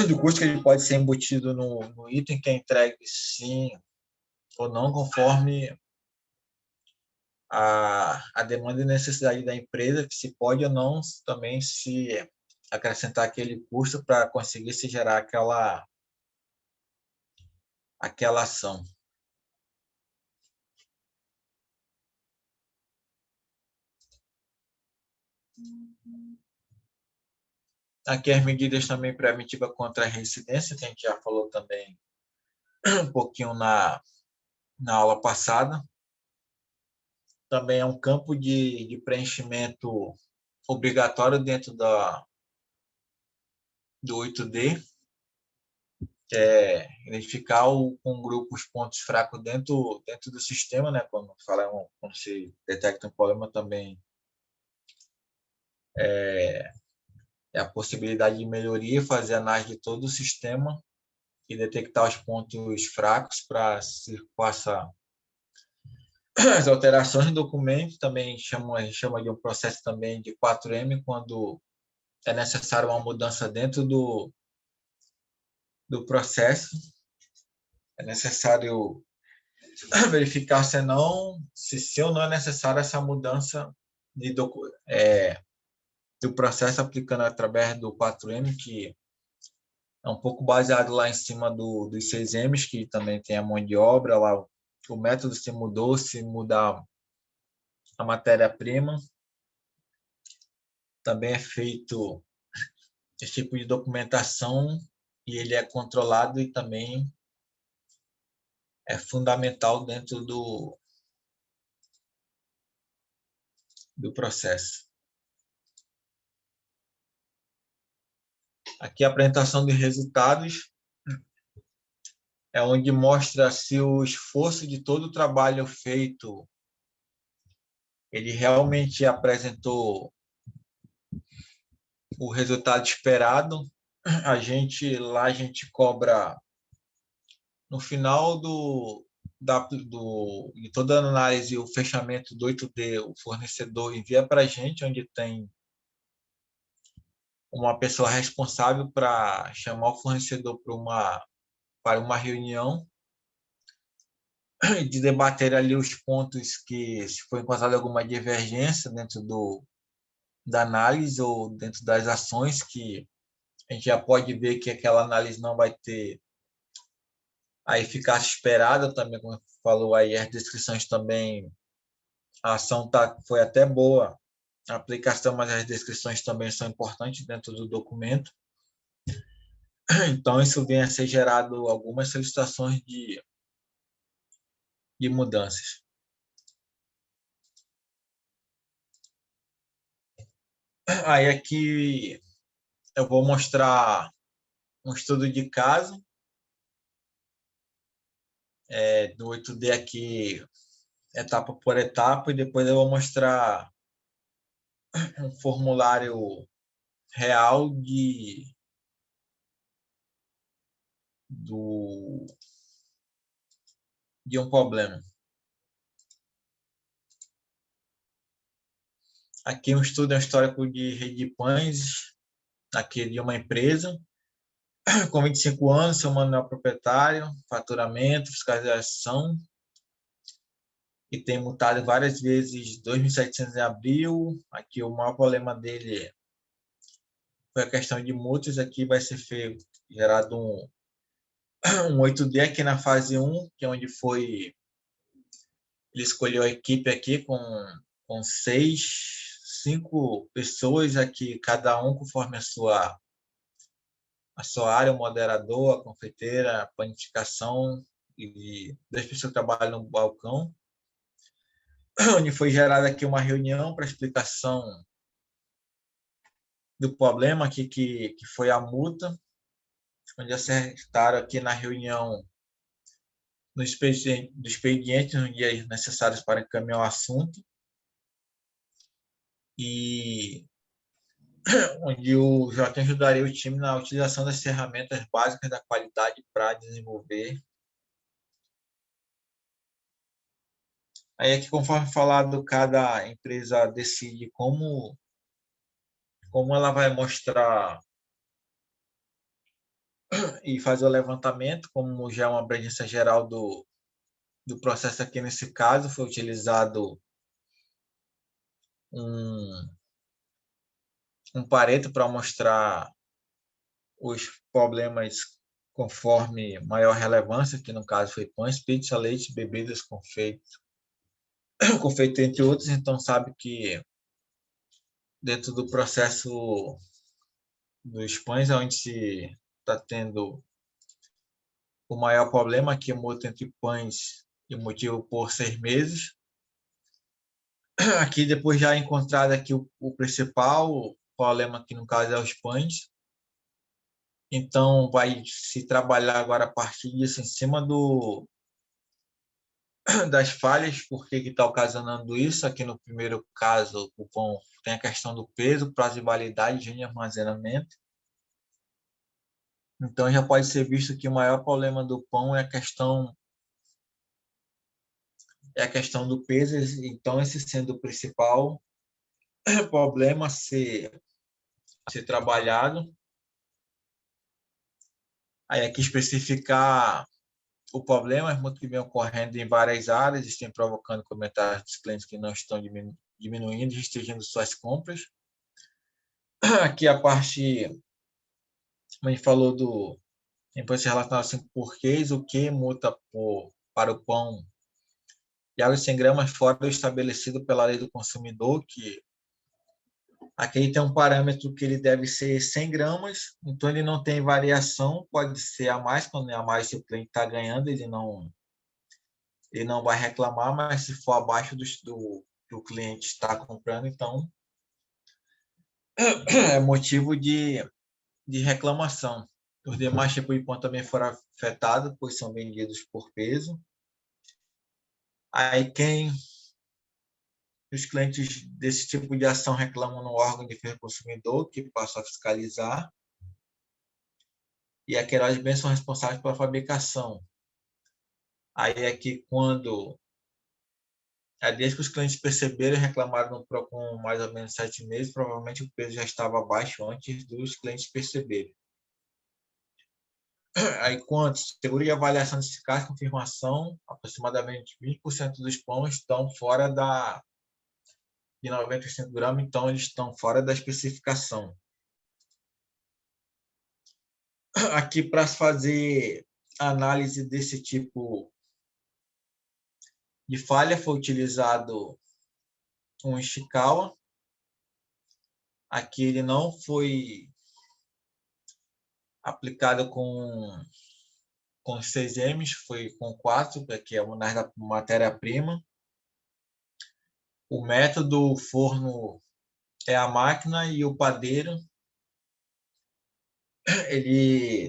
do custo que ele pode ser embutido no item que é entregue, sim ou não, conforme a demanda e necessidade da empresa, que se pode ou não também se acrescentar aquele custo para conseguir se gerar aquela ação. Aqui as medidas também preventivas contra a reincidência, que a gente já falou também um pouquinho na aula passada. Também é um campo de preenchimento obrigatório dentro do 8D, que é identificar com grupo os pontos fracos dentro do sistema, né? Quando se detecta um problema também é a possibilidade de melhoria, fazer análise de todo o sistema e detectar os pontos fracos para se passar as alterações do documento. Também a gente chama de um processo também de 4M, quando é necessário uma mudança dentro do processo. É necessário verificar se ou não é necessária essa mudança do processo, aplicando através do 4M, que é um pouco baseado lá em cima dos 6Ms, que também tem a mão de obra, lá o método se mudou, se mudar a matéria-prima. Também é feito esse tipo de documentação e ele é controlado e também é fundamental dentro do processo. Aqui a apresentação de resultados é onde mostra se o esforço de todo o trabalho feito ele realmente apresentou o resultado esperado. A gente cobra no final de toda a análise, o fechamento do 8D, o fornecedor envia para a gente, onde tem uma pessoa responsável para chamar o fornecedor para uma reunião de debater ali os pontos que, se for encontrada alguma divergência dentro da análise ou dentro das ações, que a gente já pode ver que aquela análise não vai ter a eficácia esperada também, como falou aí, as descrições também, a ação foi até boa, a aplicação, mas as descrições também são importantes dentro do documento. Então, isso vem a ser gerado algumas solicitações de mudanças. Aí aqui eu vou mostrar um estudo de caso do 8D aqui, etapa por etapa, e depois eu vou mostrar um formulário real do, de um problema. Aqui um estudo é um histórico de rede de pães, aqui de uma empresa, com 25 anos, seu manual proprietário, faturamento, fiscalização, e tem multado várias vezes 2.700 em abril. Aqui o maior problema dele foi a questão de multas. Aqui vai ser gerado um 8D aqui na fase 1, que é onde ele escolheu a equipe aqui com 5 pessoas aqui, cada um conforme a sua área, o moderador, a confeiteira, a panificação, e 2 pessoas que trabalham no balcão, onde foi gerada aqui uma reunião para explicação do problema aqui, que foi a multa, onde acertaram aqui na reunião do expediente nos dias necessários para encaminhar o assunto, e onde o Joaquim ajudaria o time na utilização das ferramentas básicas da qualidade para desenvolver. Aí aqui, conforme falado, cada empresa decide como ela vai mostrar e fazer o levantamento, como já é uma abrangência geral do processo aqui nesse caso, foi utilizado um Pareto para mostrar os problemas conforme maior relevância, que no caso foi pães, pizza, leite, bebidas, confeito, entre outros. Então, sabe que dentro do processo dos pães, é onde se está tendo o maior problema, que é o moto entre pães e o motivo por 6 meses. Aqui depois já encontrado aqui o principal problema, que no caso é os pães. Então vai se trabalhar agora a partir disso em cima das falhas, por que está ocasionando isso. Aqui no primeiro caso, o pão tem a questão do peso, prazo de validade, higiene e armazenamento. Então já pode ser visto que o maior problema do pão é a questão do peso. Então esse sendo o principal problema a ser trabalhado. Aí aqui especificar o problema, é muito que vem ocorrendo em várias áreas, estão provocando comentários dos clientes que não estão diminuindo, restringindo suas compras. Aqui a parte, como a gente falou, depois se relacionar a 5 porquês, o que multa para o pão de água de 100 gramas fora do estabelecido pela lei do consumidor, que aqui tem um parâmetro que ele deve ser 100 gramas, então ele não tem variação, pode ser a mais, quando é a mais o cliente está ganhando, ele não vai reclamar, mas se for abaixo do que o cliente está comprando, então é motivo de reclamação. Os demais tipos de pão também foram afetados, pois são vendidos por peso. Aí os clientes desse tipo de ação reclamam no órgão de defesa do consumidor, que passa a fiscalizar, e a Queiroz bem são responsáveis pela fabricação. Aí é que quando desde que os clientes perceberam e reclamaram no PROCON mais ou menos 7 meses, provavelmente o peso já estava abaixo antes dos clientes perceberem. Aí, quanto seguro e avaliação de eficácia e confirmação, aproximadamente 20% dos pães estão fora de 95 gramas, então eles estão fora da especificação. Aqui, para fazer análise desse tipo de falha, foi utilizado um Ishikawa. Aqui ele não foi aplicado com 6 M's, foi com 4, que é o da matéria-prima. O método, o forno é a máquina e o padeiro,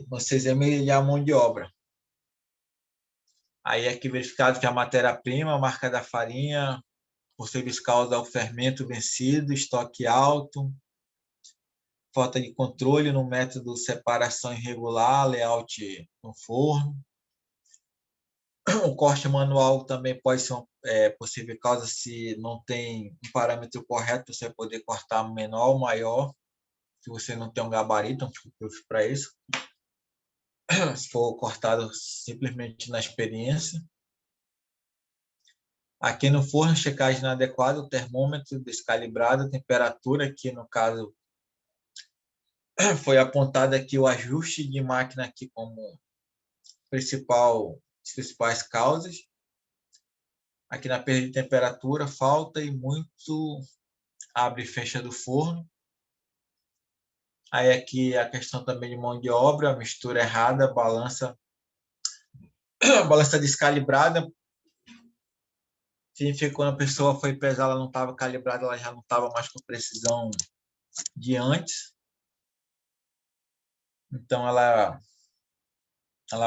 no 6 M, ele é a mão de obra. Aí é aqui verificado que a matéria-prima, a marca da farinha, possíveis causas ao fermento vencido, estoque alto, falta de controle no método separação irregular, layout no forno. O corte manual também pode ser possível causa se não tem um parâmetro correto para você poder cortar menor ou maior, se você não tem um gabarito, um tipo para isso. Se for cortado simplesmente na experiência. Aqui no forno, checagem inadequada, o termômetro descalibrado, a temperatura, aqui no caso foi apontado aqui o ajuste de máquina aqui como principais causas. Aqui na perda de temperatura, falta e muito abre e fecha do forno. Aí aqui a questão também de mão de obra, a mistura errada, balança descalibrada. Significa que quando a pessoa foi pesar, ela não estava calibrada, ela já não estava mais com precisão de antes. Então ela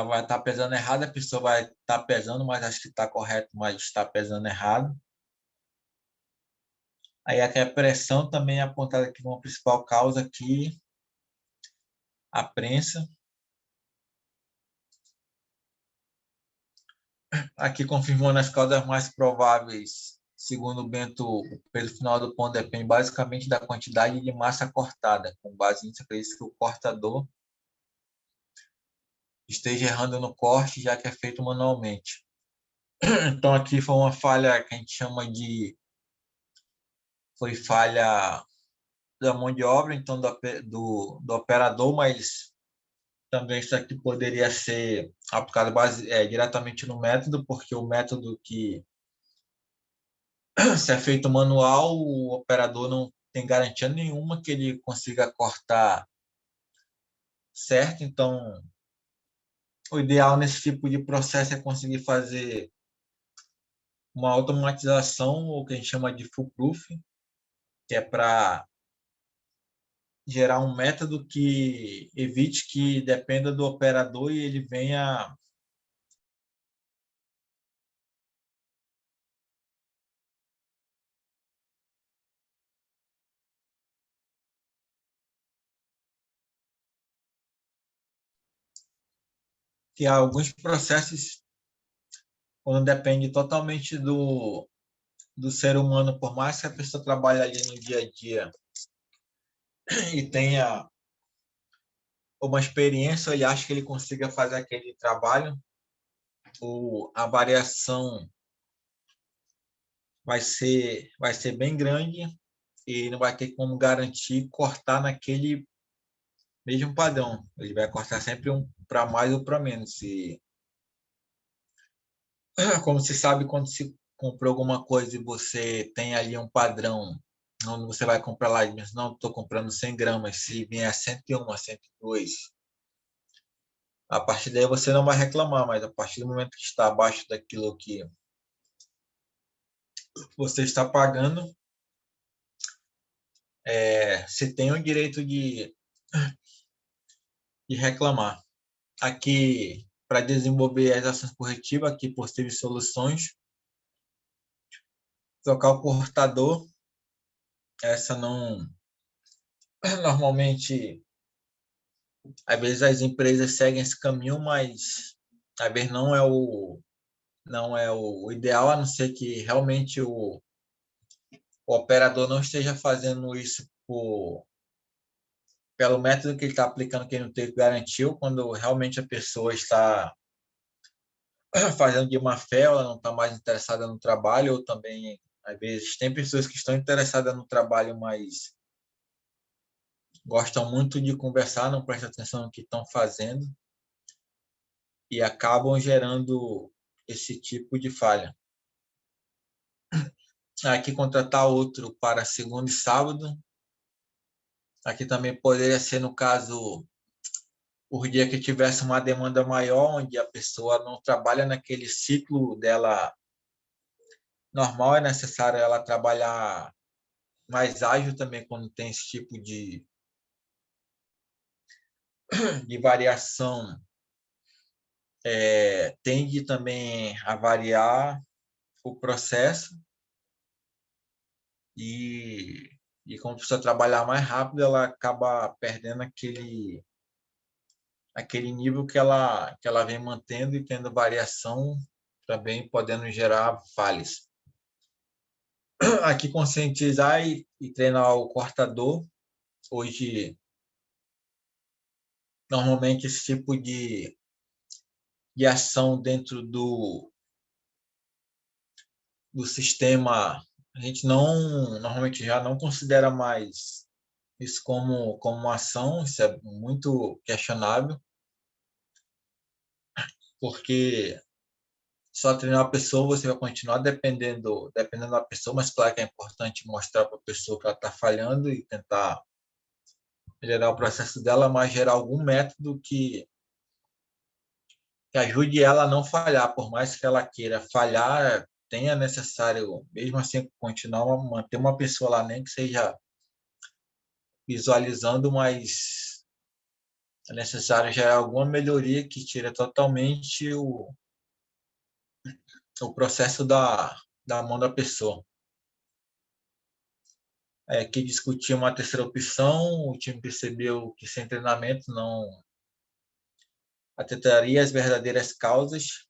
vai estar pesando errado, a pessoa vai estar pesando, mas acho que está correto, mas está pesando errado. Aí aqui a pressão também é apontada aqui como principal causa aqui, a prensa. Aqui confirmando as causas mais prováveis, segundo o Bento, o peso final do pão depende basicamente da quantidade de massa cortada. Com base nisso, acredito que o cortador esteja errando no corte, já que é feito manualmente. Então aqui foi uma falha que a gente chama foi falha da mão de obra, então do operador, mas Também isso aqui poderia ser aplicado diretamente no método, porque o método que se é feito manual, o operador não tem garantia nenhuma que ele consiga cortar certo. Então, o ideal nesse tipo de processo é conseguir fazer uma automatização, ou que a gente chama de foolproof, que é para gerar um método que evite que dependa do operador e ele venha que há alguns processos quando depende totalmente do ser humano, por mais que a pessoa trabalhe ali no dia a dia e tenha uma experiência, ele acha que ele consiga fazer aquele trabalho, ou a variação vai ser bem grande e não vai ter como garantir cortar naquele mesmo padrão. Ele vai cortar sempre um para mais ou para menos. Como se sabe, quando se comprou alguma coisa e você tem ali um padrão, onde você vai comprar lá e diz, não, estou comprando 100 gramas, se vier a 101, a 102, a partir daí você não vai reclamar, mas a partir do momento que está abaixo daquilo que você está pagando, você tem o direito de reclamar. Aqui, para desenvolver as ações corretivas, aqui possíveis soluções, trocar o cortador, essa não, normalmente, às vezes as empresas seguem esse caminho, mas às vezes não é o ideal, a não ser que realmente o operador não esteja fazendo isso pelo método que ele está aplicando, que ele não tem garantiu, quando realmente a pessoa está fazendo de má fé, ela não está mais interessada no trabalho, ou também, às vezes, tem pessoas que estão interessadas no trabalho, mas gostam muito de conversar, não prestam atenção no que estão fazendo e acabam gerando esse tipo de falha. Aqui, contratar outro para segunda e sábado. Aqui também poderia ser, no caso, por dia que tivesse uma demanda maior, onde a pessoa não trabalha naquele ciclo dela normal, é necessário ela trabalhar mais ágil também quando tem esse tipo de variação. Tende também a variar o processo e, e quando precisa trabalhar mais rápido, ela acaba perdendo aquele nível que ela vem mantendo e tendo variação, também podendo gerar falhas. Aqui, conscientizar e treinar o cortador. Hoje, normalmente, esse tipo de ação dentro do sistema, a gente normalmente já não considera mais isso como uma ação, isso é muito questionável, porque só treinar a pessoa, você vai continuar dependendo da pessoa, mas claro que é importante mostrar para a pessoa que ela está falhando e tentar melhorar o processo dela, mas gerar algum método que ajude ela a não falhar, por mais que ela queira falhar, tenha necessário, mesmo assim, continuar manter uma pessoa lá, nem que seja visualizando, mas é necessário gerar alguma melhoria que tire totalmente o processo da mão da pessoa. Que discutir uma terceira opção, o time percebeu que sem treinamento não atentaria as verdadeiras causas.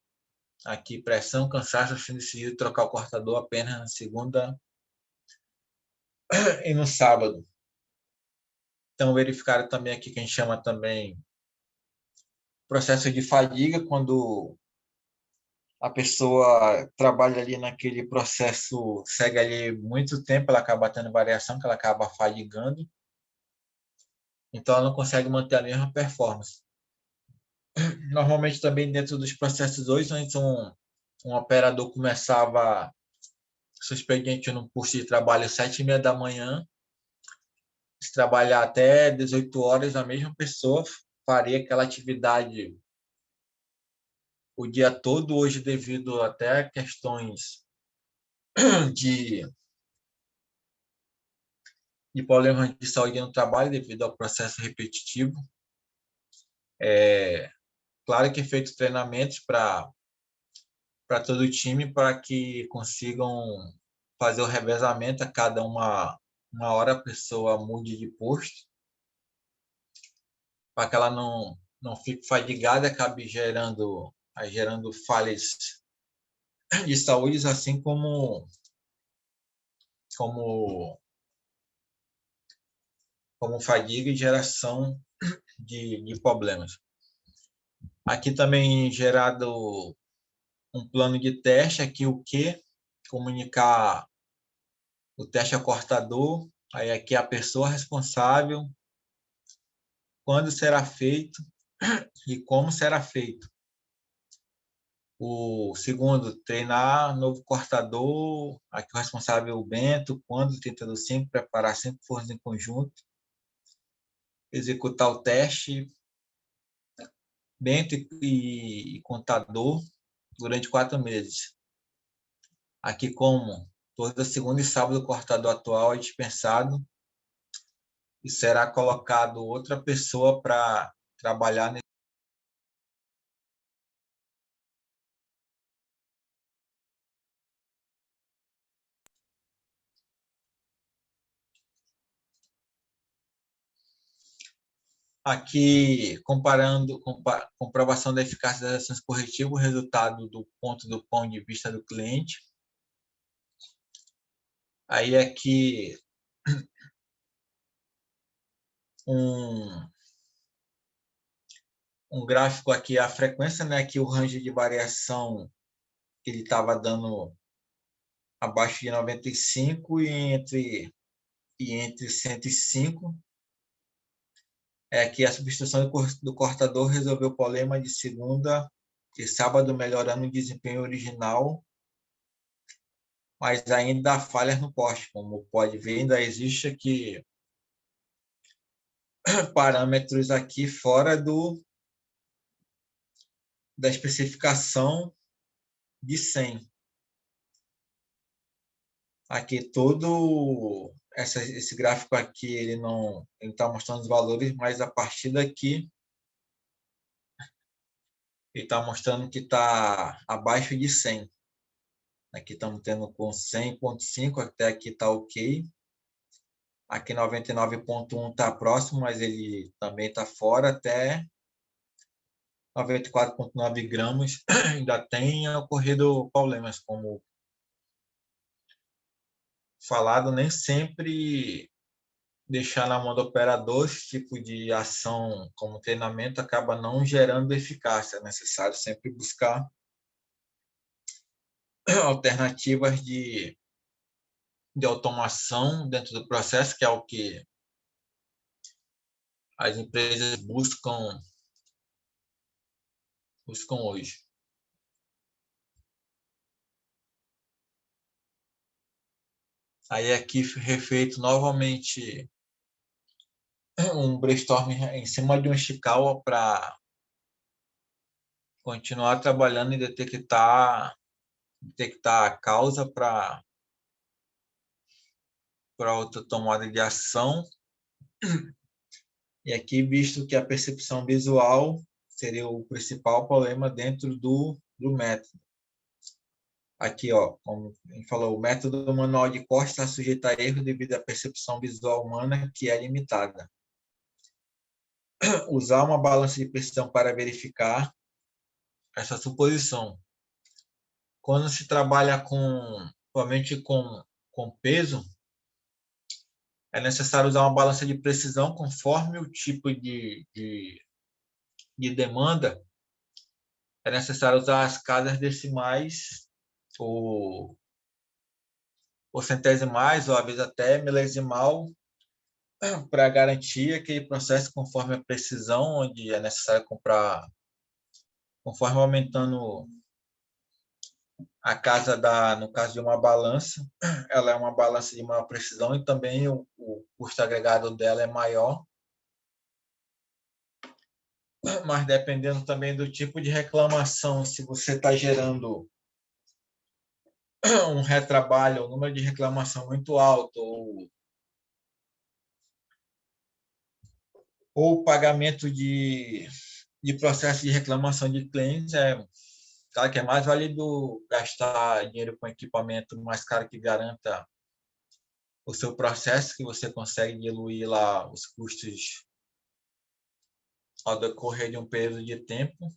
Aqui, pressão, cansaço, assim, decidiu trocar o cortador apenas na segunda e no sábado. Então, verificaram também aqui que a gente chama também processo de fadiga, quando a pessoa trabalha ali naquele processo, segue ali muito tempo, ela acaba tendo variação, que ela acaba fadigando, então ela não consegue manter a mesma performance. Normalmente também dentro dos processos hoje, antes um operador começava seu expediente no posto de trabalho às 7h30 da manhã, se trabalhar até 18 horas, a mesma pessoa faria aquela atividade o dia todo, hoje devido até a questões de, de problemas de saúde no trabalho, devido ao processo repetitivo. Claro que é feito treinamentos para todo o time, para que consigam fazer o revezamento a cada uma hora a pessoa mude de posto, para que ela não fique fadigada e acabe gerando falhas de saúde, assim como, como fadiga e geração de problemas. Aqui também gerado um plano de teste, aqui o que comunicar o teste ao cortador, aí aqui a pessoa responsável, quando será feito e como será feito. O segundo, treinar novo cortador, aqui o responsável o Bento, quando 30/5, preparar 5 fornos em conjunto, executar o teste, Bento e contador, durante 4 meses. Aqui como toda segunda e sábado o cortador atual é dispensado e será colocado outra pessoa para trabalhar nesse. Aqui, comprovação da eficácia das ações corretivas, resultado do ponto de vista do cliente. Aí aqui um gráfico aqui, a frequência, né, que o range de variação que ele estava dando abaixo de 95 entre 105. Que a substituição do cortador resolveu o problema de segunda e sábado, melhorando o desempenho original, mas ainda há falhas no poste. Como pode ver, ainda existe aqui parâmetros aqui fora da especificação de 100. Aqui todo esse gráfico aqui, ele não está mostrando os valores, mas a partir daqui ele está mostrando que está abaixo de 100. Aqui estamos tendo com 100,5, até aqui está ok. Aqui 99,1 está próximo, mas ele também está fora, até 94,9 gramas. Ainda tem ocorrido problemas, como falado, nem sempre deixar na mão do operador esse tipo de ação como treinamento acaba não gerando eficácia. É necessário sempre buscar alternativas de automação dentro do processo, que é o que as empresas buscam hoje. Aí aqui refeito novamente um brainstorming em cima de um Ishikawa para continuar trabalhando e detectar a causa para outra tomada de ação. E aqui, visto que a percepção visual seria o principal problema dentro do método. Aqui, ó, como a gente falou, o método manual de corte está sujeito a erro devido à percepção visual humana, que é limitada. Usar uma balança de precisão para verificar essa suposição. Quando se trabalha somente com peso, é necessário usar uma balança de precisão conforme o tipo de demanda. É necessário usar as casas decimais ou centesimais, ou às vezes até milesimal, para garantir aquele processo conforme a precisão, onde é necessário comprar conforme aumentando a casa no caso de uma balança, ela é uma balança de maior precisão e também o custo agregado dela é maior, mas dependendo também do tipo de reclamação, se você está gerando um retrabalho, um número de reclamação muito alto, ou pagamento de processo de reclamação de clientes, claro que é mais válido gastar dinheiro com equipamento mais caro que garanta o seu processo, que você consegue diluir lá os custos ao decorrer de um período de tempo,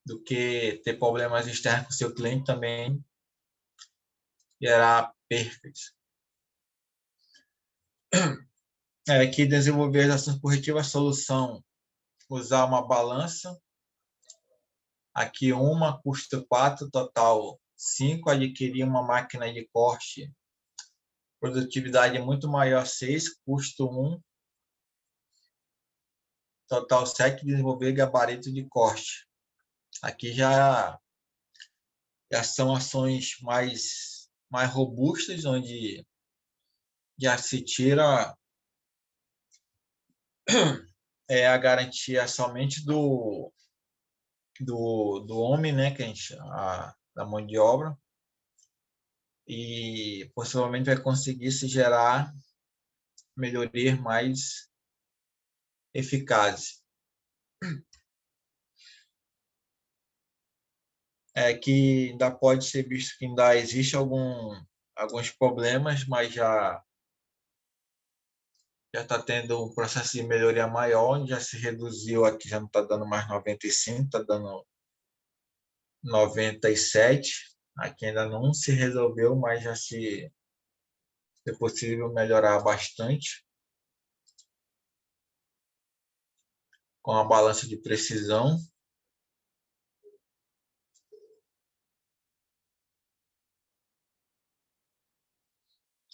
do que ter problemas externos com o seu cliente também gerar percas. Aqui desenvolver as ações corretivas, solução, usar uma balança. Aqui uma, custo 4, total 5, adquirir uma máquina de corte, produtividade muito maior 6, custo 1, total 7, desenvolver gabarito de corte. Aqui já são ações mais robustas, onde já se tira a garantia somente do homem, né, que da mão de obra, e possivelmente vai conseguir se gerar melhorias mais eficazes. Que ainda pode ser visto que ainda existe alguns problemas, mas já está tendo um processo de melhoria maior, já se reduziu aqui, já não está dando mais 95, está dando 97. Aqui ainda não se resolveu, mas já é possível melhorar bastante com a balança de precisão.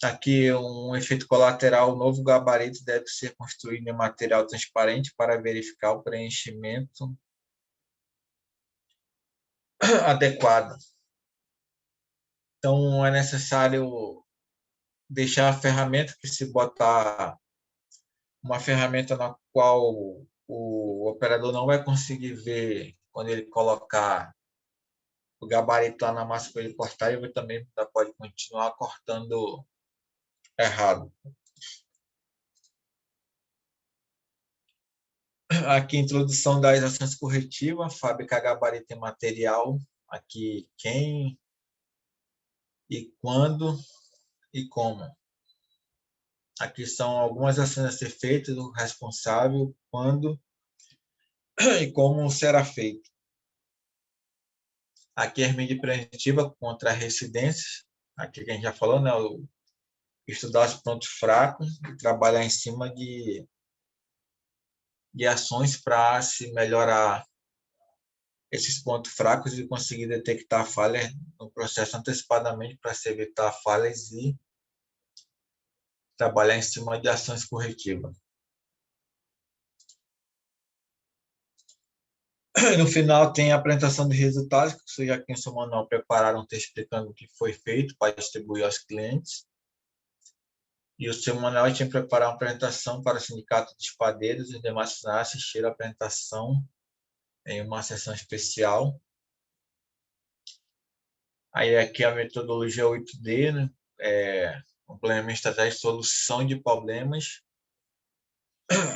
Aqui um efeito colateral, o novo gabarito deve ser construído em material transparente para verificar o preenchimento adequado. Então, é necessário deixar a ferramenta, que se botar uma ferramenta na qual o operador não vai conseguir ver quando ele colocar o gabarito lá na massa para ele cortar, ele também pode continuar cortando errado. Aqui, introdução das ações corretivas, fabricar gabarito em material, aqui quem e quando e como. Aqui são algumas ações a ser feitas, o responsável, quando e como será feito. Aqui a mídia preventiva contra residências, aqui que a gente já falou, né? Estudar os pontos fracos e trabalhar em cima de ações para se melhorar esses pontos fracos e conseguir detectar falhas no processo antecipadamente para se evitar falhas e trabalhar em cima de ações corretivas. No final tem a apresentação de resultados, que vocês já aqui em seu manual prepararam um texto explicando o que foi feito para distribuir aos clientes. E o seu manual tinha que preparar uma apresentação para o Sindicato dos Padeiros e os demais funcionários assistir a apresentação em uma sessão especial. Aí aqui a metodologia 8D, né? Um planejamento estratégico de solução de problemas,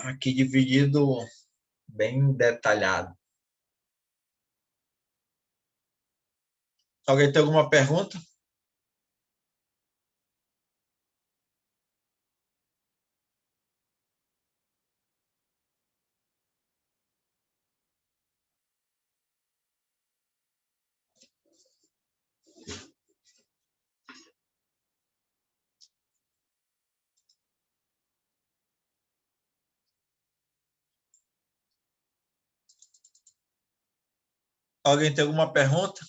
aqui dividido bem detalhado. Alguém tem alguma pergunta? Alguém tem alguma pergunta?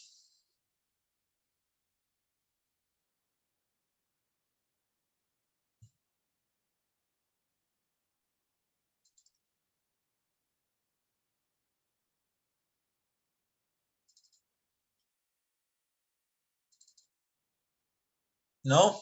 Não?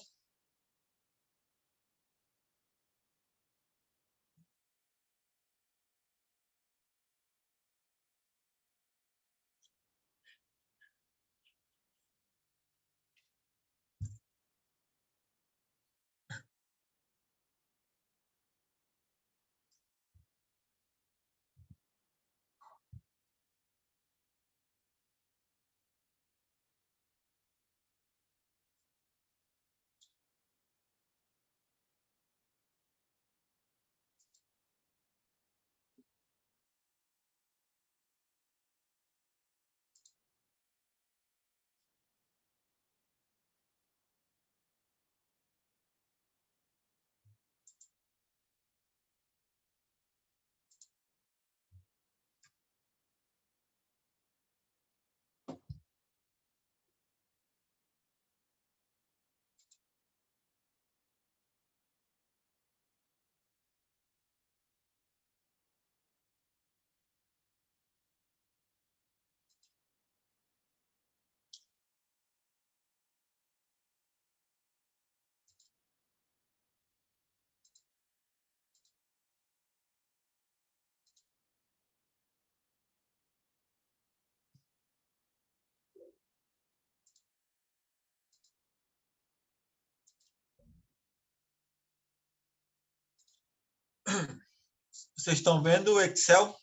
Vocês estão vendo o Excel?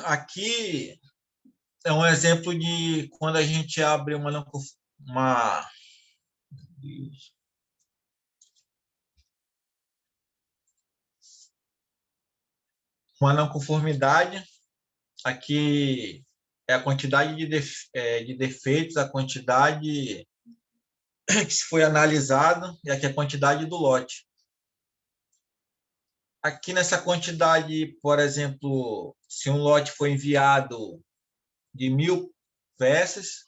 Aqui é um exemplo de quando a gente abre uma, uma não conformidade. Aqui é a quantidade de defeitos, a quantidade que se foi analisado e aqui a quantidade do lote. Aqui nessa quantidade, por exemplo, se um lote foi enviado de 1.000 peças,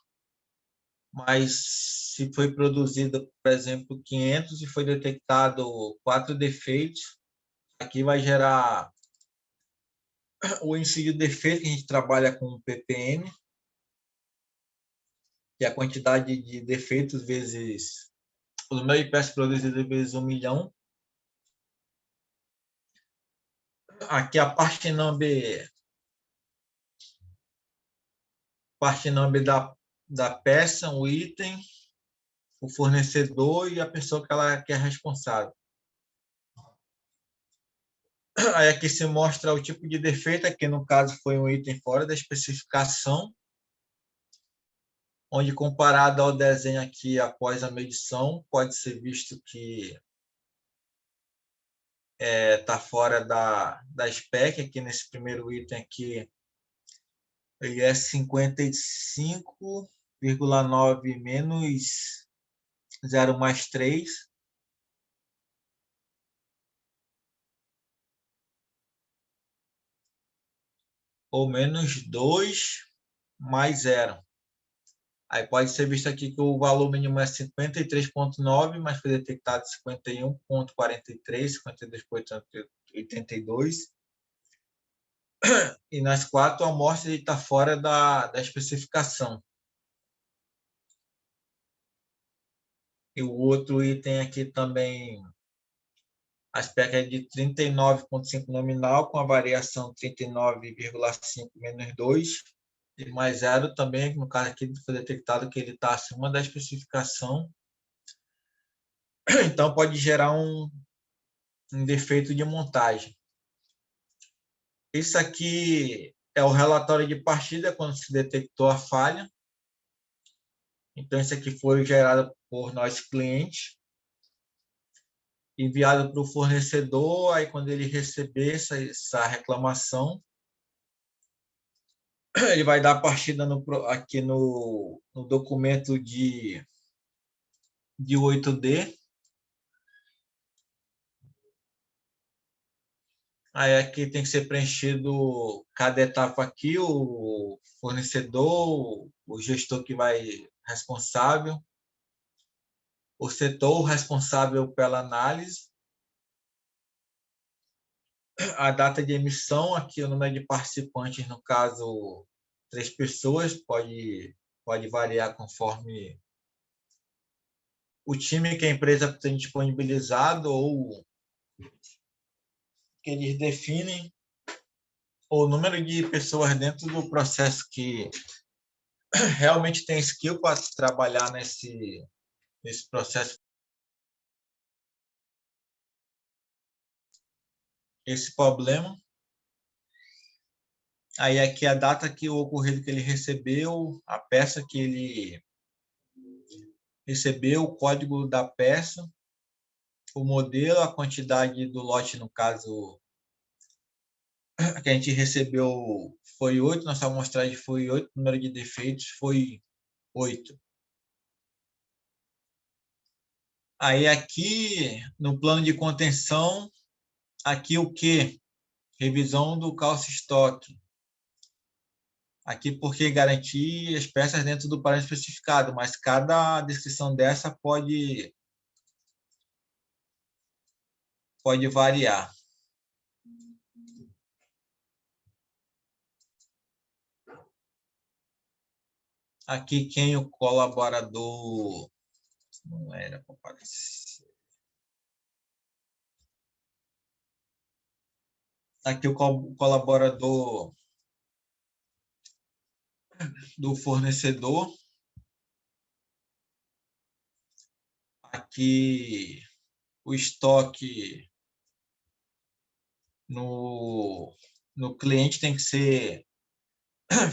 mas se foi produzido, por exemplo, 500 e foi detectado 4 defeitos, aqui vai gerar o índice de defeito, que a gente trabalha com o ppm, que é a quantidade de defeitos vezes o número de peças produzidas vezes 1 milhão. Aqui a parte number da peça, o item, o fornecedor e a pessoa que é responsável. Aí aqui se mostra o tipo de defeito, aqui no caso foi um item fora da especificação, onde comparado ao desenho aqui após a medição, pode ser visto que está fora da spec, aqui nesse primeiro item aqui, ele é 55,9 menos 0 mais 3, ou menos 2 mais 0. Aí pode ser visto aqui que o valor mínimo é 53,9, mas foi detectado 51,43, 52,82. E nas 4 amostras ele está fora da especificação. E o outro item aqui também, a spec é de 39,5 nominal, com a variação 39,5 menos 2, e mais 0 também, no caso aqui foi detectado que ele está acima da especificação. Então pode gerar um defeito de montagem. Isso aqui é o relatório de partida quando se detectou a falha. Então, isso aqui foi gerado por nós clientes, enviado para o fornecedor. Aí, quando ele receber essa reclamação, ele vai dar a partida aqui no documento de 8D. Aí aqui tem que ser preenchido cada etapa aqui, o fornecedor, o gestor que vai responsável, o setor responsável pela análise, a data de emissão, aqui o número de participantes, no caso, 3 pessoas, pode variar conforme o time que a empresa tem disponibilizado ou que eles definem, o número de pessoas dentro do processo que realmente tem skill para trabalhar nesse processo, esse problema. Aí aqui a data que o ocorrido que ele recebeu, a peça que ele recebeu, o código da peça, o modelo, a quantidade do lote, no caso, que a gente recebeu foi 8, nossa amostragem foi 8, o número de defeitos foi 8. Aí aqui, no plano de contenção, aqui o que? Revisão do calço estoque. Aqui porque garantir as peças dentro do parâmetro especificado, mas cada descrição dessa pode variar. Aqui quem o colaborador não era para aparecer. Aqui o colaborador do fornecedor. Aqui o estoque no cliente tem que ser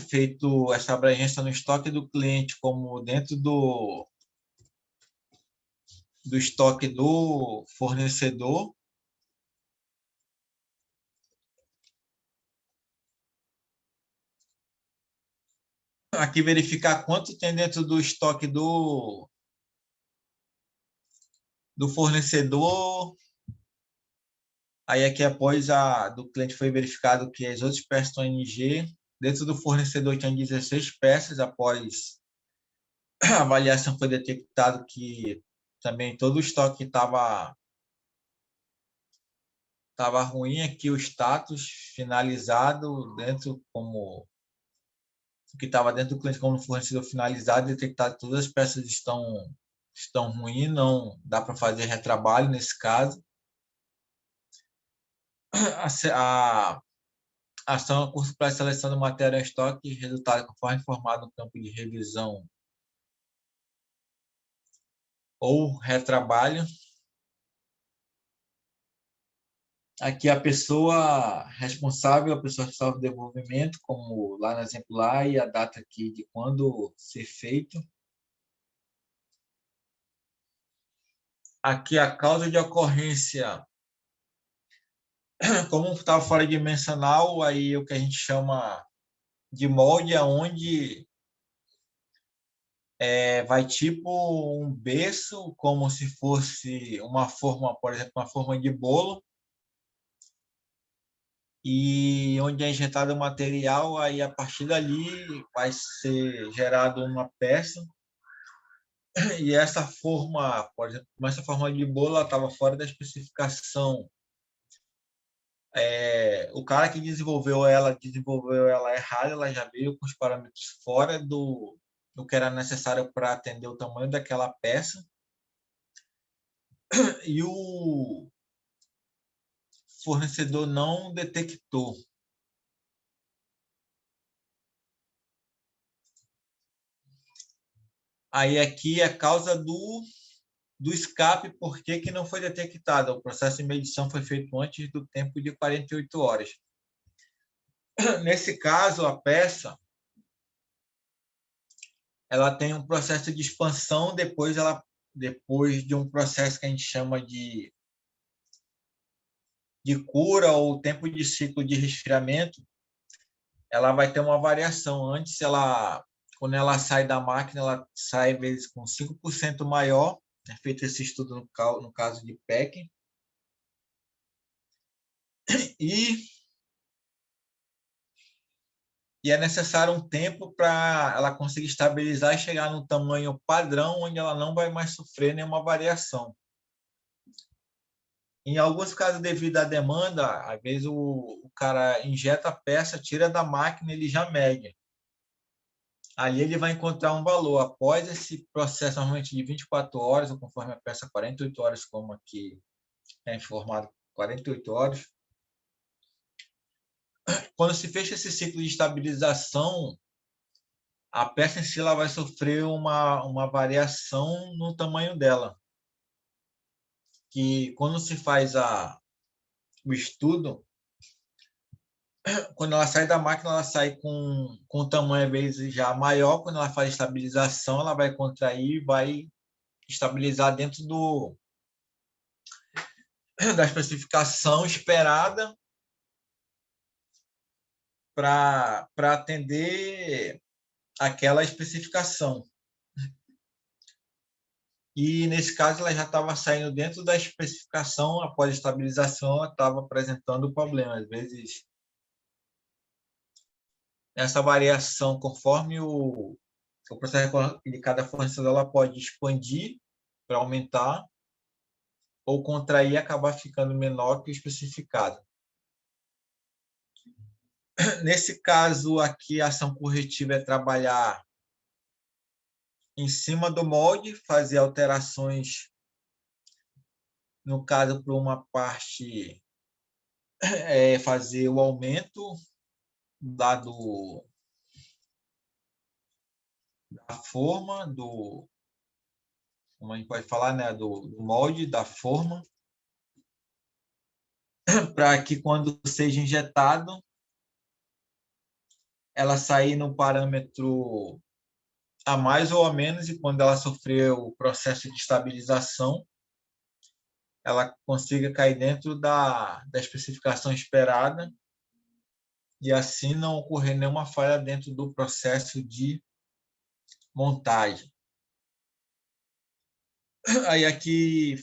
feito essa abrangência no estoque do cliente, como dentro do estoque do fornecedor. Aqui verificar quanto tem dentro do estoque do fornecedor. Aí aqui após a do cliente foi verificado que as outras peças estão NG. Dentro do fornecedor tinha 16 peças, após a avaliação foi detectado que também todo o estoque estava ruim. Aqui o status finalizado dentro como o que estava dentro do cliente como fornecedor finalizado, detectado que todas as peças estão ruins, não dá para fazer retrabalho nesse caso. A ação a curso prazo de seleção do material em estoque, resultado conforme informado no campo de revisão ou retrabalho. Aqui a pessoa responsável do desenvolvimento, como lá no exemplar, e a data aqui de quando ser feito. Aqui a causa de ocorrência, como estava fora dimensional, aí o que a gente chama de molde, aonde vai tipo um berço, como se fosse uma forma, por exemplo, uma forma de bolo, e onde é injetado o material, aí a partir dali vai ser gerado uma peça, e essa forma, por exemplo, essa forma de bolo, ela estava fora da especificação. O cara que desenvolveu ela errada, ela já veio com os parâmetros fora do que era necessário para atender o tamanho daquela peça, e o fornecedor não detectou. Aí aqui é a causa do escape, por que não foi detectado. O processo de medição foi feito antes do tempo de 48 horas. Nesse caso, a peça ela tem um processo de expansão, depois de um processo que a gente chama de cura ou tempo de ciclo de resfriamento, ela vai ter uma variação. Antes, quando ela sai da máquina, ela sai às vezes com 5% maior. É feito esse estudo no caso de PEC. E é necessário um tempo para ela conseguir estabilizar e chegar no tamanho padrão, onde ela não vai mais sofrer nenhuma variação. Em alguns casos, devido à demanda, às vezes o cara injeta a peça, tira da máquina, ele já mede. Ali ele vai encontrar um valor. Após esse processo, normalmente de 24 horas, ou conforme a peça, 48 horas, como aqui é informado, 48 horas. Quando se fecha esse ciclo de estabilização, a peça em si ela vai sofrer uma variação no tamanho dela. Que quando se faz o estudo, quando ela sai da máquina, ela sai com o tamanho, às vezes, já maior. Quando ela faz estabilização, ela vai contrair e vai estabilizar dentro da especificação esperada para atender aquela especificação. E, nesse caso, ela já estava saindo dentro da especificação, após a estabilização, ela estava apresentando o problema. Às vezes, essa variação, conforme o processo de cada fornecedor, ela pode expandir para aumentar ou contrair e acabar ficando menor que o especificado. Nesse caso aqui, a ação corretiva é trabalhar em cima do molde, fazer alterações, no caso, para uma parte, fazer o aumento da forma, como a gente pode falar, né, do molde, da forma, para que quando seja injetado, ela sair no parâmetro a mais ou a menos, e quando ela sofrer o processo de estabilização, ela consiga cair dentro da especificação esperada e assim não ocorrer nenhuma falha dentro do processo de montagem. Aí aqui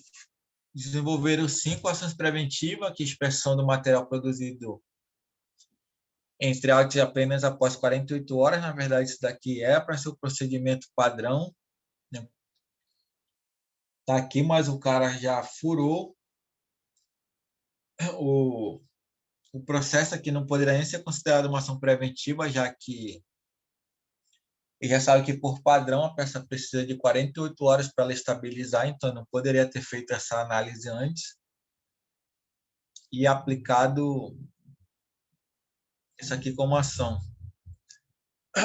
desenvolveram 5 ações preventivas, que é inspeção do material produzido entre autos apenas após 48 horas. Na verdade, isso daqui é para ser o procedimento padrão. Está aqui, mas o cara já furou o processo. Aqui não poderia nem ser considerado uma ação preventiva, já que ele já sabe que, por padrão, a peça precisa de 48 horas para ela estabilizar, então não poderia ter feito essa análise antes e aplicado isso aqui como ação.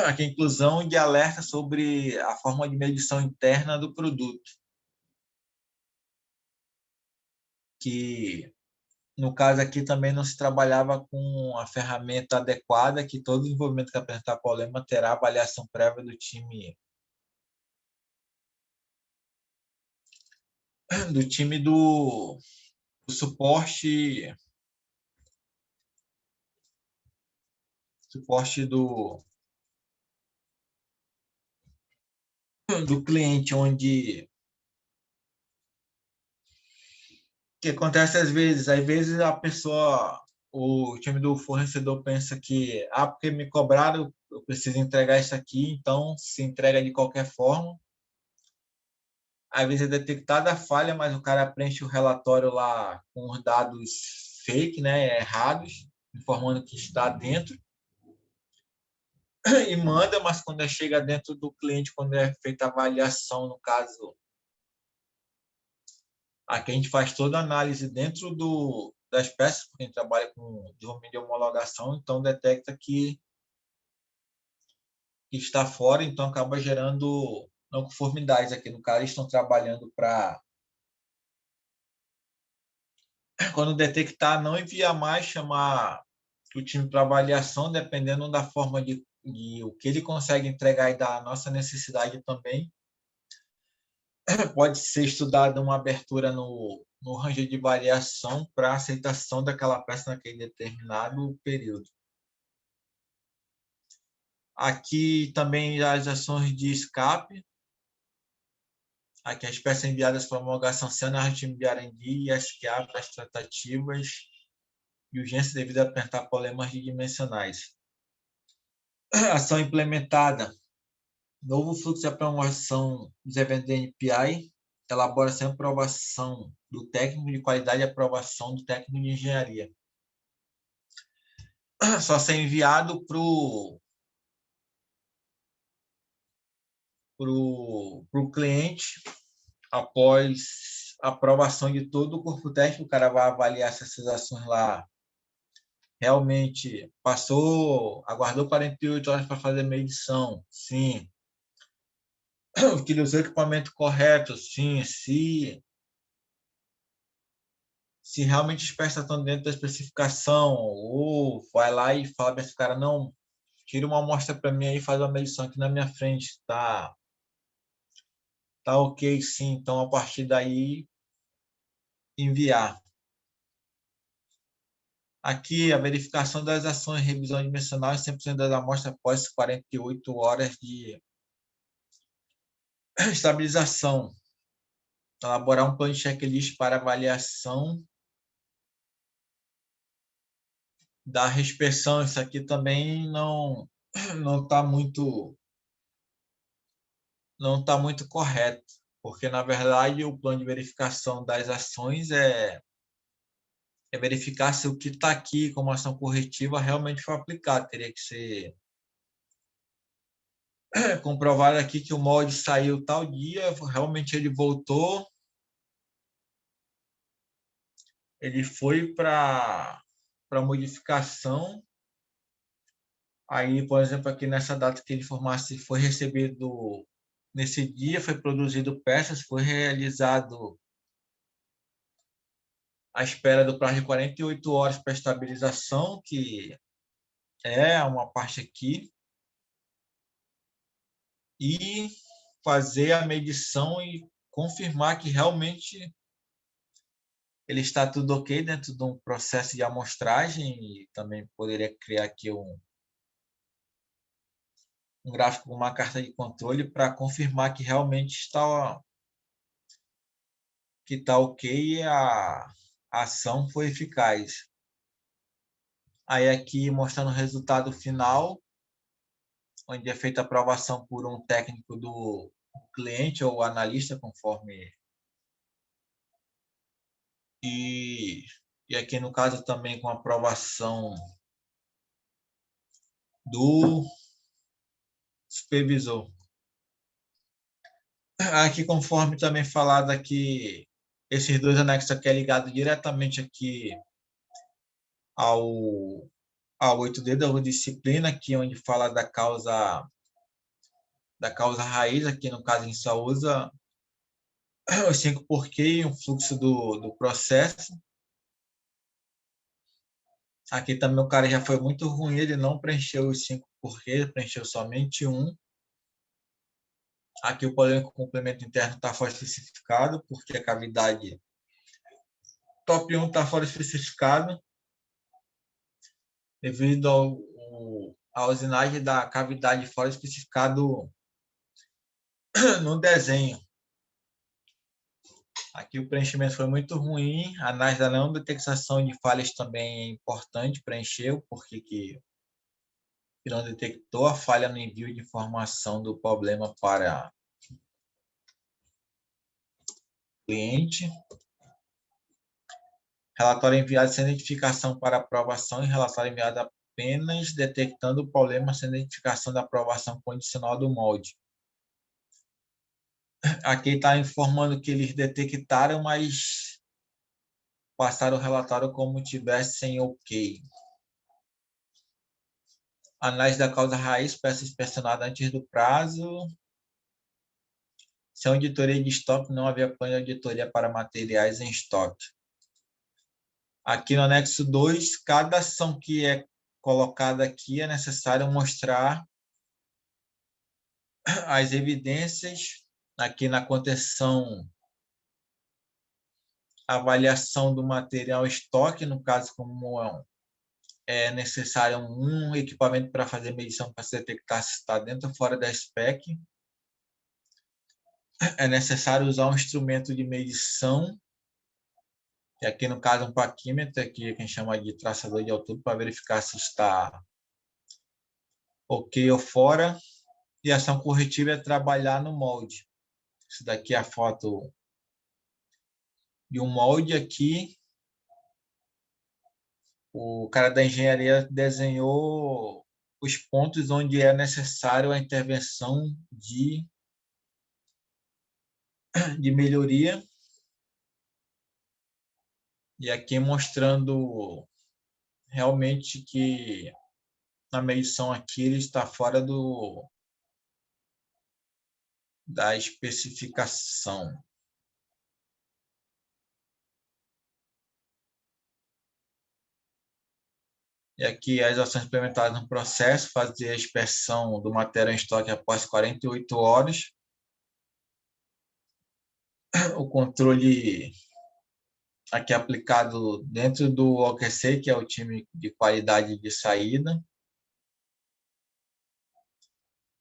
Aqui, inclusão de alerta sobre a forma de medição interna do produto, que no caso aqui também não se trabalhava com a ferramenta adequada, que todo desenvolvimento que apresentar problema terá avaliação prévia do time do suporte do cliente, onde que acontece às vezes a pessoa, o time do fornecedor pensa que, porque me cobraram, eu preciso entregar isso aqui, então se entrega de qualquer forma. Às vezes é detectada a falha, mas o cara preenche o relatório lá com os dados fake, né, errados, informando que está dentro, e manda, mas quando chega dentro do cliente, quando é feita a avaliação, no caso, aqui a gente faz toda a análise dentro das peças, porque a gente trabalha com desenvolvimento de homologação, então detecta que está fora, então acaba gerando não conformidades. Aqui no caso, eles estão trabalhando para, quando detectar, não enviar mais, chamar o time para avaliação, dependendo da forma de o que ele consegue entregar e da nossa necessidade também. Pode ser estudada uma abertura no range de variação para aceitação daquela peça naquele determinado período. Aqui também as ações de escape. Aqui as peças enviadas para homologação sendo a time de R&D e SQA para as tratativas de urgência devido a apresentar problemas dimensionais. Ação implementada. Novo fluxo de aprovação dos eventos de NPI, elaboração e aprovação do técnico de qualidade e aprovação do técnico de engenharia. Só ser enviado para o cliente após a aprovação de todo o corpo técnico. O cara vai avaliar se essas ações lá realmente passou, aguardou 48 horas para fazer a medição, sim. Utilizou o equipamento correto, sim. Se realmente as peças estão dentro da especificação, ou vai lá e fala para esse cara, não, tira uma amostra para mim aí e faz uma medição aqui na minha frente, tá ok, sim. Então, a partir daí, enviar. Aqui, a verificação das ações, revisão dimensional e 100% das amostras após 48 horas de estabilização. Elaborar um plano de checklist para avaliação da restrição. Isso aqui também não está muito correto, porque na verdade o plano de verificação das ações é verificar se o que está aqui como ação corretiva realmente foi aplicado. Teria que ser comprovado aqui que o molde saiu tal dia, realmente ele voltou, ele foi para modificação. Aí, por exemplo, aqui nessa data que ele informasse se foi recebido nesse dia, foi produzido peças, foi realizado à espera do prazo de 48 horas para estabilização, que é uma parte aqui, e fazer a medição e confirmar que realmente ele está tudo ok dentro de um processo de amostragem. E também poderia criar aqui um gráfico com uma carta de controle para confirmar que realmente está ok e a ação foi eficaz. Aí aqui mostrando o resultado final, onde é feita a aprovação por um técnico do cliente ou analista, conforme. E aqui no caso também com a aprovação do supervisor. Aqui, conforme também falado aqui, esses dois anexos aqui é ligado diretamente aqui ao 8D da disciplina, aqui onde fala da causa raiz. Aqui no caso a gente só usa os 5 porquê e um fluxo do processo. Aqui também o cara já foi muito ruim, ele não preencheu os 5 porquês, preencheu somente um. Aqui o problema com o complemento interno está fora especificado, porque a cavidade top 1 está fora especificado, devido à usinagem da cavidade fora especificado no desenho. Aqui o preenchimento foi muito ruim, a análise da não detectação de falhas também é importante, preencheu, porque que não detectou a falha no envio de informação do problema para o cliente. Relatório enviado sem identificação para aprovação e relatório enviado apenas detectando o problema sem identificação da aprovação condicional do molde. Aqui está informando que eles detectaram, mas passaram o relatório como tivessem ok. Análise da causa raiz, peça inspecionada antes do prazo. Sem auditoria de estoque, não havia plano de auditoria para materiais em estoque. Aqui no anexo 2, cada ação que é colocada aqui é necessário mostrar as evidências. Aqui na contenção, avaliação do material estoque, no caso, como é necessário um equipamento para fazer medição para se detectar se está dentro ou fora da spec. É necessário usar um instrumento de medição E aqui, no caso, um paquímetro, aqui, que a gente chama de traçador de altura, para verificar se está ok ou fora. E ação corretiva é trabalhar no molde. Isso daqui é a foto de um molde aqui. O cara da engenharia desenhou os pontos onde é necessário a intervenção de melhoria. E aqui mostrando realmente que na medição aqui ele está fora da especificação. E aqui as ações implementadas no processo: fazer a inspeção do material em estoque após 48 horas, o controle aqui aplicado dentro do OQC, que é o time de qualidade de saída.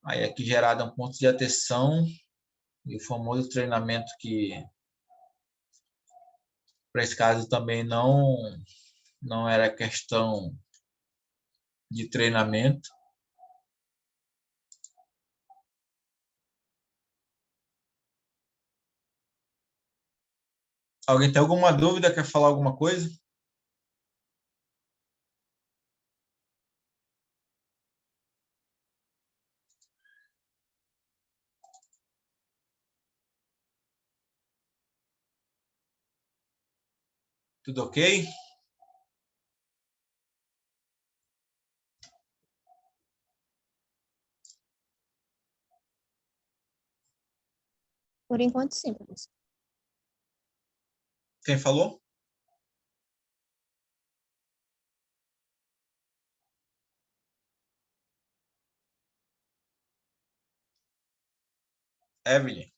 Aí aqui gerado um ponto de atenção e o famoso treinamento, que para esse caso também não era questão de treinamento. Alguém tem alguma dúvida? Quer falar alguma coisa? Tudo ok? Por enquanto, sim, professor. Quem falou? Evelyn.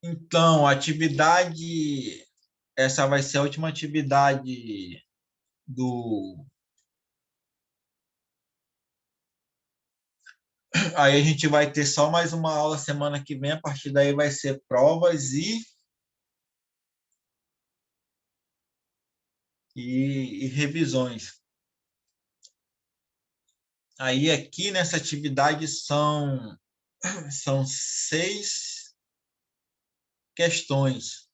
Então, atividade, essa vai ser a última atividade do. Aí a gente vai ter só mais uma aula semana que vem, a partir daí vai ser provas e revisões. Aí aqui nessa atividade são 6 questões.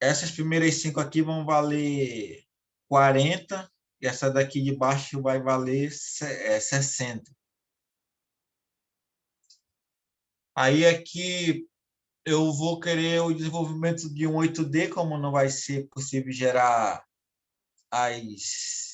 Essas primeiras 5 aqui vão valer 40, e essa daqui de baixo vai valer 60. Aí aqui eu vou querer o desenvolvimento de um 8D, como não vai ser possível gerar as.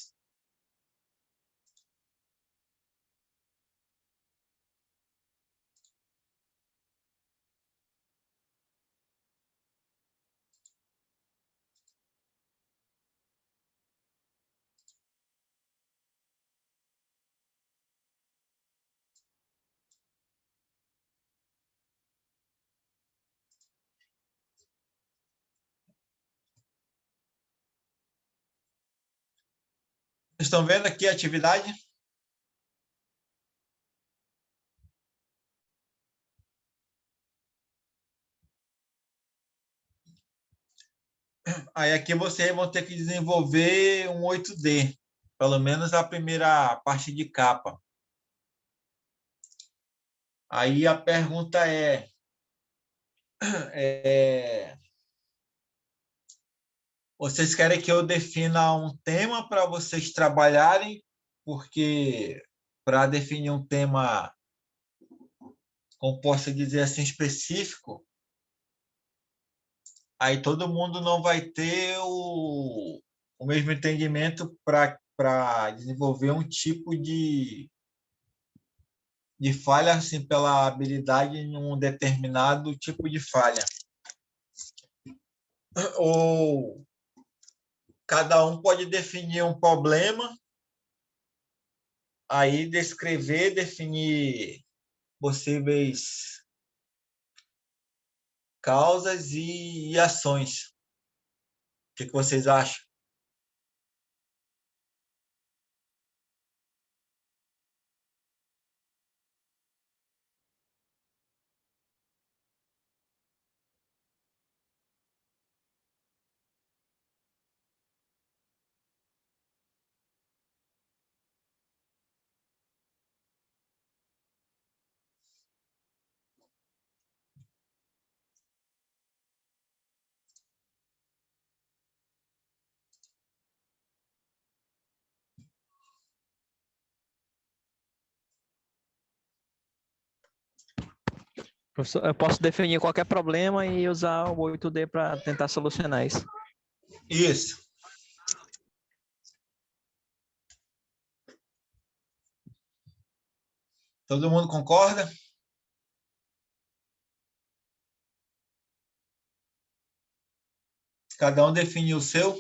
Estão vendo aqui a atividade? Aí aqui vocês vão ter que desenvolver um 8D, pelo menos a primeira parte de capa. Aí a pergunta é vocês querem que eu defina um tema para vocês trabalharem? Porque para definir um tema, como posso dizer assim, específico, aí todo mundo não vai ter o mesmo entendimento para desenvolver um tipo de falha, assim, pela habilidade em um determinado tipo de falha. Ou cada um pode definir um problema, aí descrever, definir possíveis causas e ações. O que vocês acham? Professor, eu posso definir qualquer problema e usar o 8D para tentar solucionar isso. Isso. Todo mundo concorda? Cada um definiu o seu?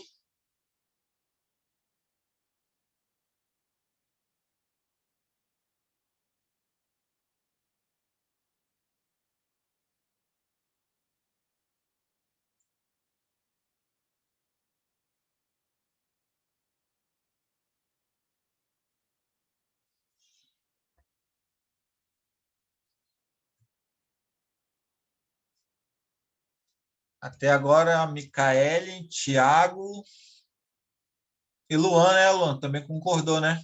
Até agora, Micaele, Thiago e Luan, né, Luan? Também concordou, né?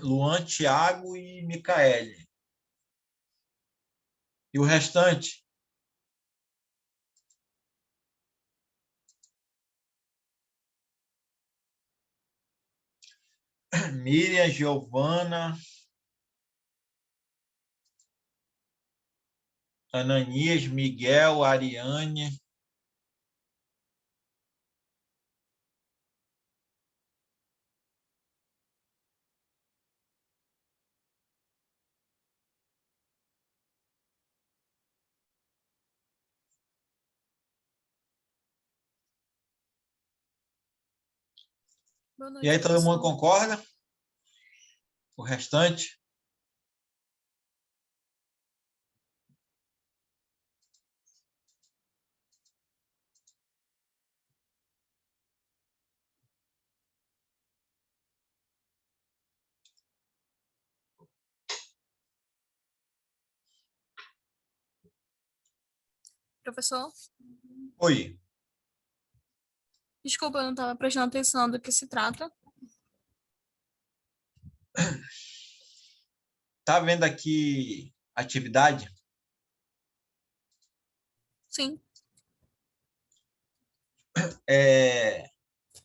Luan, Thiago e Micaele. E o restante? Miriam, Giovana, Ananias, Miguel, Ariane. Boa E noite, aí, todo mundo professor. concorda? O restante? Professor, Oi. desculpa, eu não estava prestando atenção do que se trata. Tá vendo aqui atividade? Sim,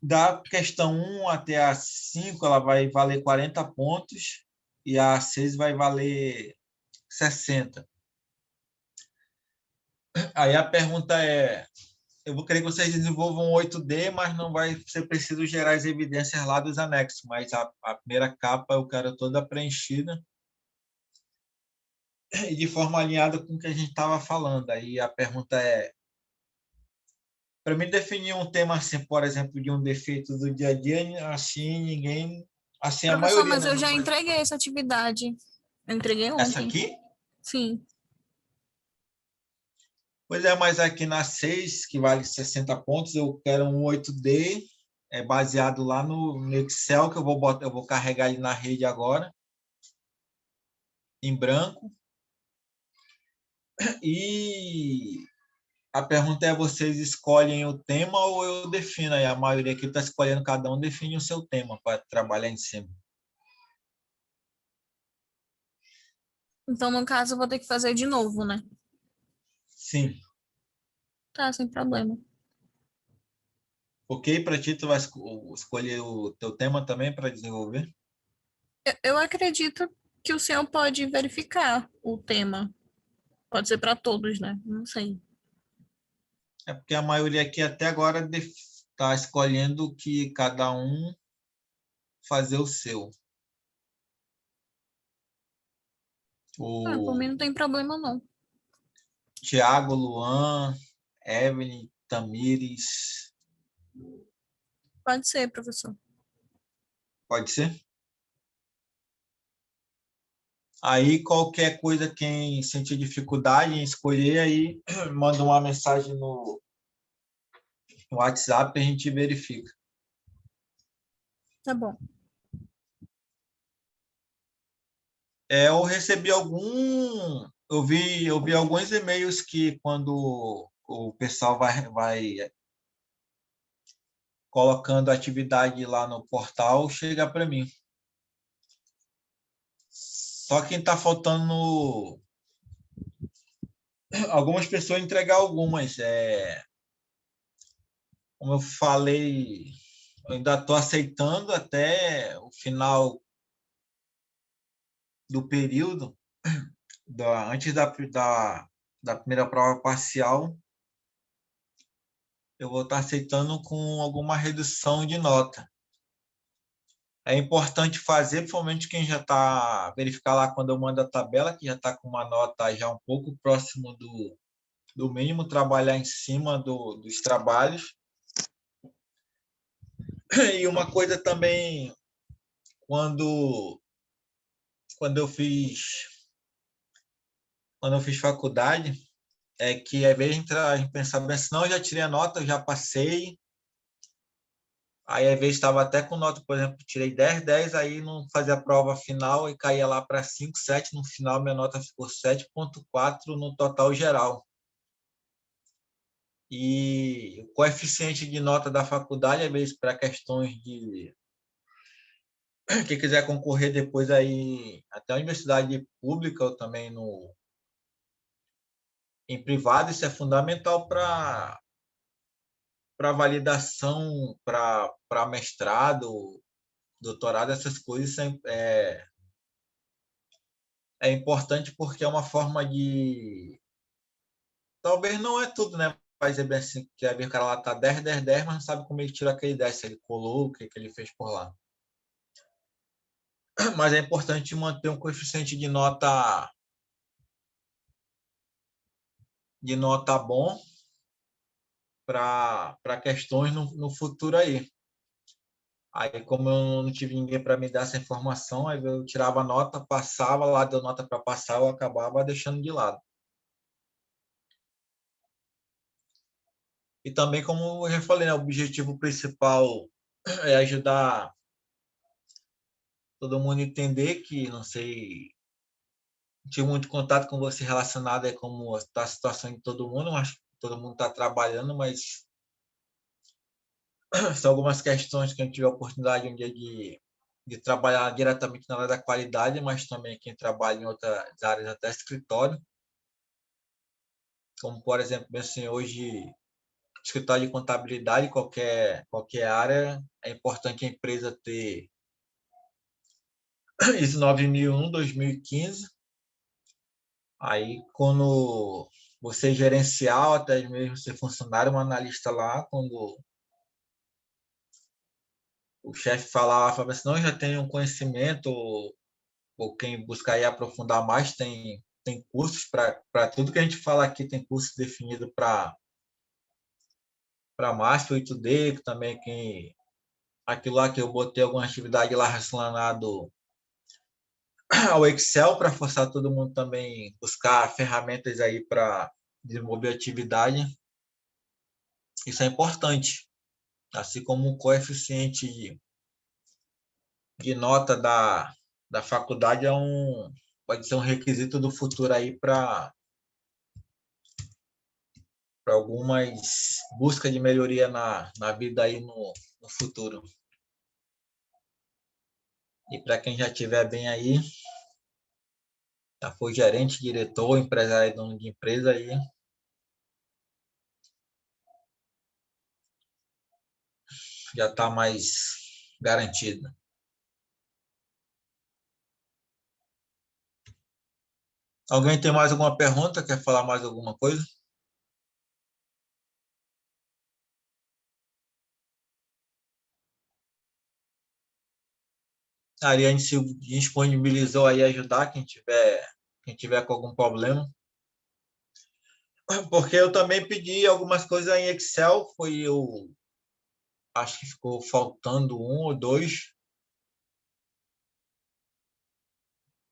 Da questão 1 até a 5, ela vai valer 40 pontos e a 6 vai valer 60. Aí a pergunta é, eu vou querer que vocês desenvolvam 8D, mas não vai ser preciso gerar as evidências lá dos anexos, mas a primeira capa eu quero toda preenchida e de forma alinhada com o que a gente estava falando. Aí a pergunta é, para mim definir um tema assim, por exemplo, de um defeito do dia a dia, assim ninguém, assim a professor, maioria, mas né, eu não já vai. entreguei essa atividade. Eu entreguei Essa ontem. aqui? Sim. Pois é, mas aqui na 6, que vale 60 pontos, eu quero um 8D, baseado lá no Excel, que eu vou carregar ele na rede agora, em branco. E a pergunta é, vocês escolhem o tema ou eu defino? Aí a maioria aqui está escolhendo, cada um define o seu tema para trabalhar em cima. Então, no caso, eu vou ter que fazer de novo, né? Sim. Tá, sem problema. Ok, para ti, tu vai escolher o teu tema também para desenvolver? Eu acredito que o senhor pode verificar o tema. Pode ser para todos, né? Não sei. É porque a maioria aqui até agora está escolhendo que cada um fazer o seu. Ah, por mim O não tem problema, não. Tiago, Luan, Evelyn, Tamires. Pode ser, professor. Pode ser? Aí, qualquer coisa, quem sentir dificuldade em escolher, aí manda uma mensagem no WhatsApp e a gente verifica. Tá bom. Eu recebi eu vi alguns e-mails que quando o pessoal vai colocando atividade lá no portal, chega para mim. Só quem está faltando algumas pessoas entregar algumas. Como eu falei, eu ainda estou aceitando até o final do período, antes da primeira prova parcial, eu vou estar aceitando com alguma redução de nota. É importante fazer, principalmente quem já está, verificar lá quando eu mando a tabela, que já está com uma nota já um pouco próximo do mínimo, trabalhar em cima dos trabalhos. E uma coisa também, quando, quando eu fiz faculdade, é que às vezes a gente pensava bem assim, não, eu já tirei a nota, eu já passei. Aí às vezes estava até com nota, por exemplo, tirei 10, 10, aí não fazia a prova final e caía lá para 5, 7. No final, minha nota ficou 7,4 no total geral. E o coeficiente de nota da faculdade, às vezes, para questões de quem quiser concorrer depois aí até a universidade pública ou também em privado, isso é fundamental para validação, para mestrado, doutorado, essas coisas é importante porque é uma forma de. Talvez não é tudo, né? Vai dizer bem assim, que o cara lá tá 10, 10, 10, mas não sabe como ele tirou aquele 10, se ele colou, o que ele fez por lá. Mas é importante manter um coeficiente de nota bom para questões no futuro aí. Aí, como eu não tive ninguém para me dar essa informação, aí eu tirava a nota, passava lá, deu nota para passar, eu acabava deixando de lado. E também, como eu já falei, né, o objetivo principal é ajudar todo mundo a entender que, não sei, tive muito contato com você relacionado a como está a situação de todo mundo, acho que todo mundo está trabalhando, mas são algumas questões que a gente tive a oportunidade um dia de trabalhar diretamente na área da qualidade, mas também quem trabalha em outras áreas, até escritório, como, por exemplo, assim, hoje, escritório de contabilidade, qualquer área, é importante a empresa ter ISO 9001, 2015. Aí, quando você é gerencial, até mesmo ser funcionário, um analista lá, quando o chefe falava assim, não, já tem um conhecimento, ou quem buscar aí aprofundar mais, tem cursos para tudo que a gente fala aqui, tem curso definido para Master 8D, que também aquilo lá que eu botei alguma atividade lá relacionado ao Excel para forçar todo mundo também buscar ferramentas aí para desenvolver atividade. Isso é importante, assim como o coeficiente de nota da faculdade pode ser um requisito do futuro aí para algumas buscas de melhoria na vida aí no futuro. E para quem já estiver bem aí, já foi gerente, diretor, empresário, dono de empresa aí, já está mais garantido. Alguém tem mais alguma pergunta? Quer falar mais alguma coisa? A Ariane se disponibilizou aí a ajudar quem tiver com algum problema. Porque eu também pedi algumas coisas em Excel, acho que ficou faltando um ou dois.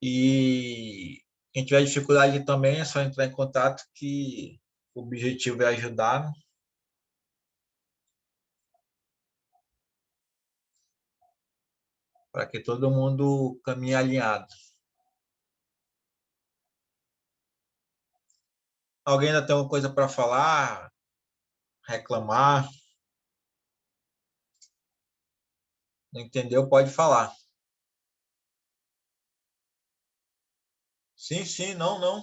E quem tiver dificuldade também é só entrar em contato que o objetivo é ajudar, né? Para que todo mundo caminhe alinhado. Alguém ainda tem alguma coisa para falar, reclamar? Não entendeu? Pode falar. Sim, sim, não, não.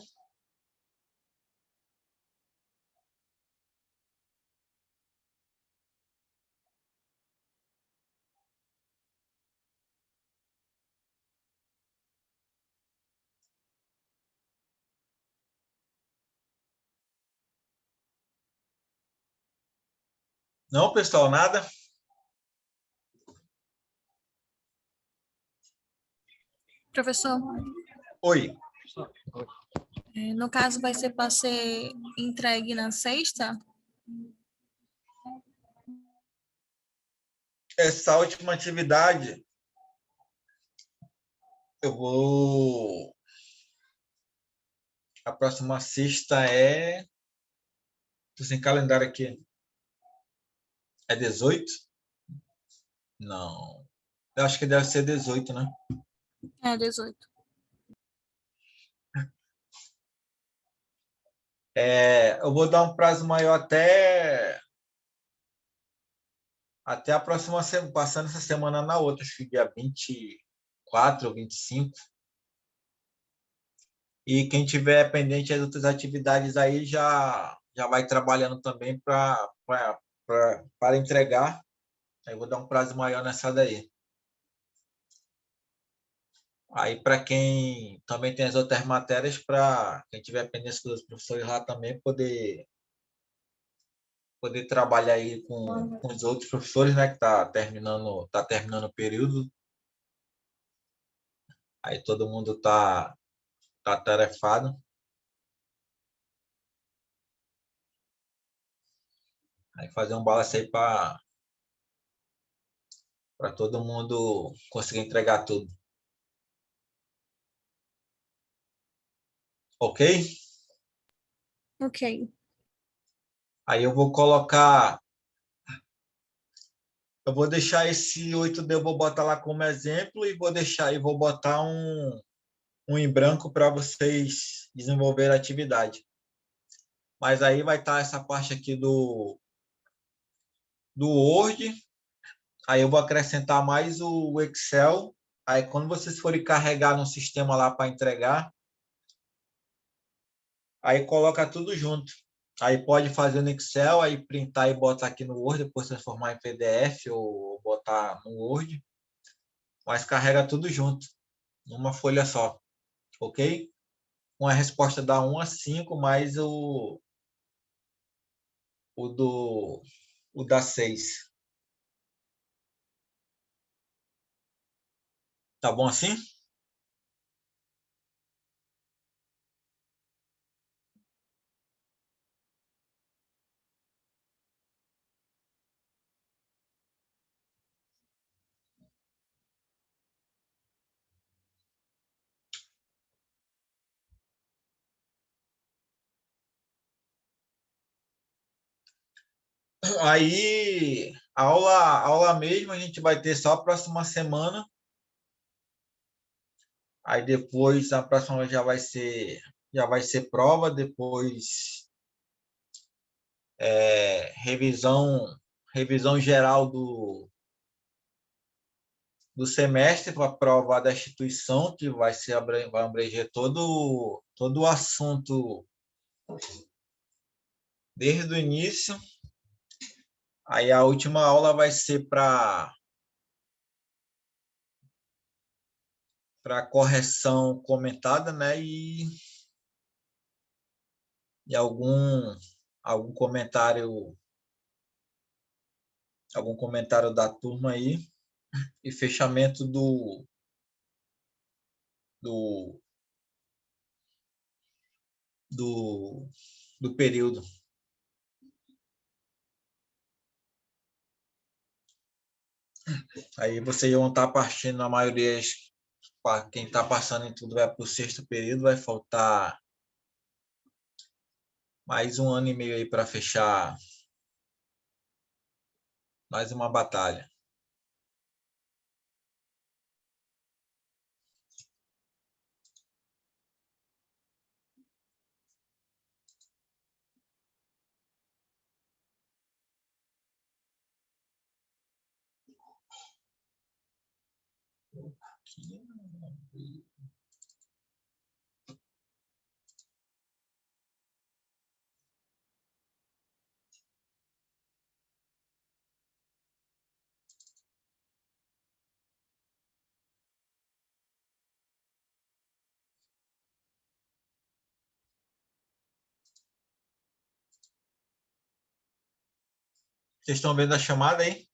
Não, pessoal, nada? Professor, Oi. no caso vai ser para ser entregue na sexta? Essa última atividade, eu vou... A próxima sexta é... Tô sem calendário aqui. É 18? Não. Eu acho que deve ser 18, né? É, 18. Eu vou dar um prazo maior até a próxima semana, passando essa semana na outra, acho que dia 24 ou 25. E quem tiver pendente das outras atividades aí já vai trabalhando também para entregar. Aí eu vou dar um prazo maior nessa daí. Aí, para quem também tem as outras matérias, para quem tiver pendência dos professores lá também, poder trabalhar aí com os outros professores, né, que tá terminando o período. Aí todo mundo tá atarefado. Aí fazer um balanço aí para todo mundo conseguir entregar tudo. Ok? Ok. Aí eu vou deixar esse 8D, eu vou botar lá como exemplo e vou botar um em branco para vocês desenvolver a atividade. Mas aí vai estar essa parte aqui do Word, aí eu vou acrescentar mais o Excel. Aí quando vocês forem carregar no sistema lá para entregar, aí coloca tudo junto. Aí pode fazer no Excel, aí printar e botar aqui no Word, depois transformar em PDF ou botar no Word, mas carrega tudo junto, numa folha só, ok? Uma resposta da 1 a 5, mais o, do, o da 6. Tá bom assim? Aí, a aula mesmo a gente vai ter só a próxima semana. Aí depois, a próxima já vai ser prova, depois revisão geral do semestre para a prova da instituição, que vai abranger todo o assunto desde o início. Aí a última aula vai ser para correção comentada, né? E algum comentário da turma aí e fechamento do, do, do período. Aí vocês vão estar partindo, a maioria, quem está passando em tudo vai para o sexto período, vai faltar mais 1 ano e meio aí para fechar mais uma batalha. Vocês estão vendo a chamada aí?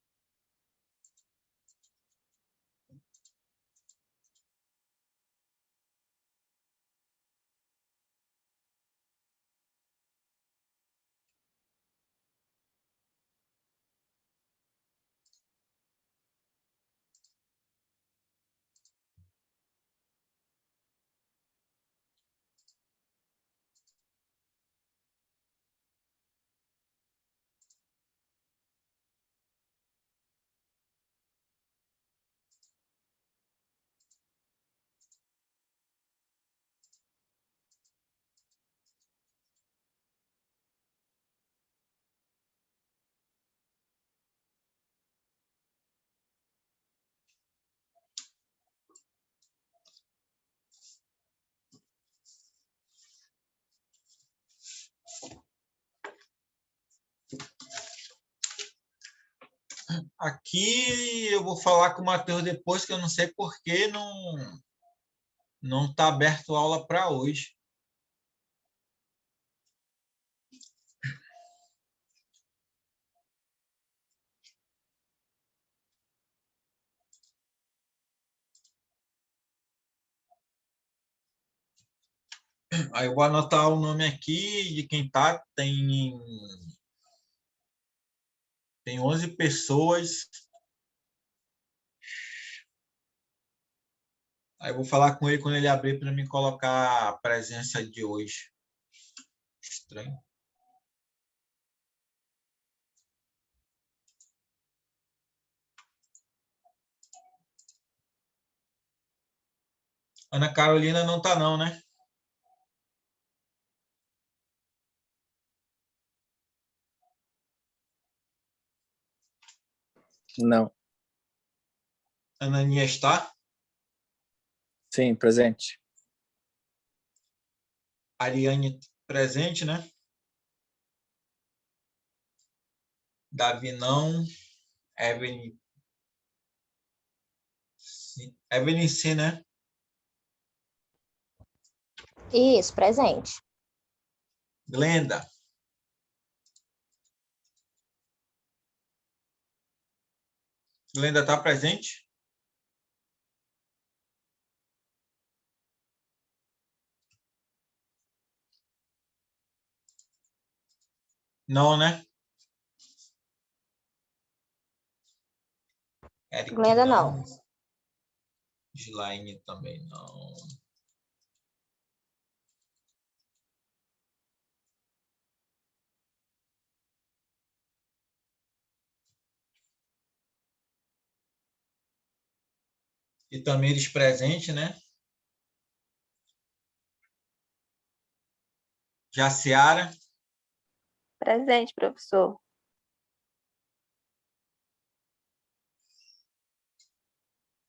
Aqui eu vou falar com o Matheus depois, que eu não sei por que não está aberto a aula para hoje. Aí eu vou anotar o nome aqui de quem tá. Tem 11 pessoas. Aí eu vou falar com ele quando ele abrir para me colocar a presença de hoje. Estranho. Ana Carolina não tá não, né? Não. Ananias está? Sim, presente. Ariane presente, né? Davi não. Evelyn. Sim. Evelyn sim, né? Isso, presente. Glenda. Glenda tá presente? Não, né? Eric Glenda não. Gilaine também não. E Tamires presente, né? Jaciara. Presente, professor.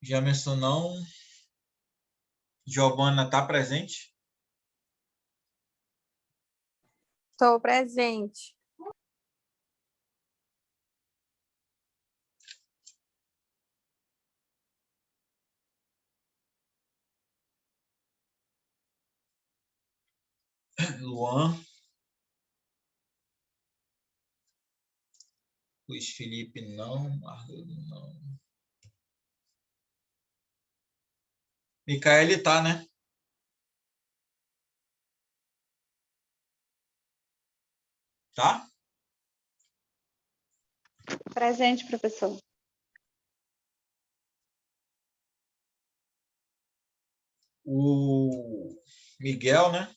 Jamerson não. Giovana tá presente? Estou presente. Luan. Luiz Felipe não. Marlene não. Micaele tá, né? Tá? Presente, professor. O Miguel, né?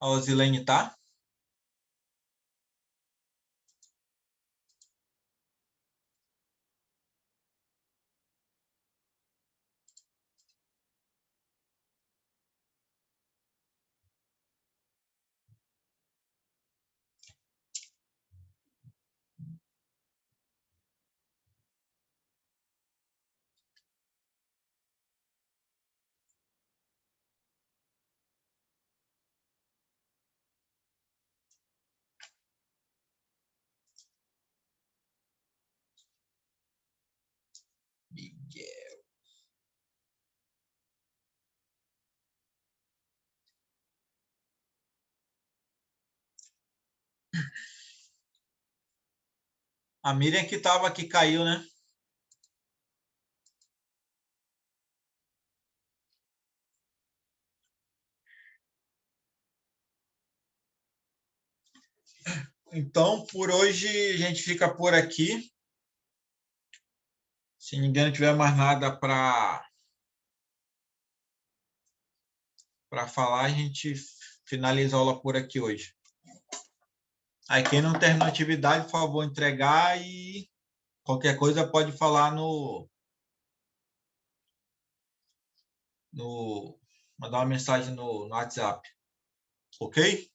A Osilene tá? A Miriam que estava aqui caiu, né? Então, por hoje, a gente fica por aqui. Se ninguém não tiver mais nada para falar, a gente finaliza a aula por aqui hoje. Aí, quem não terminou a atividade, por favor, entregar e qualquer coisa pode falar mandar uma mensagem no WhatsApp. Ok?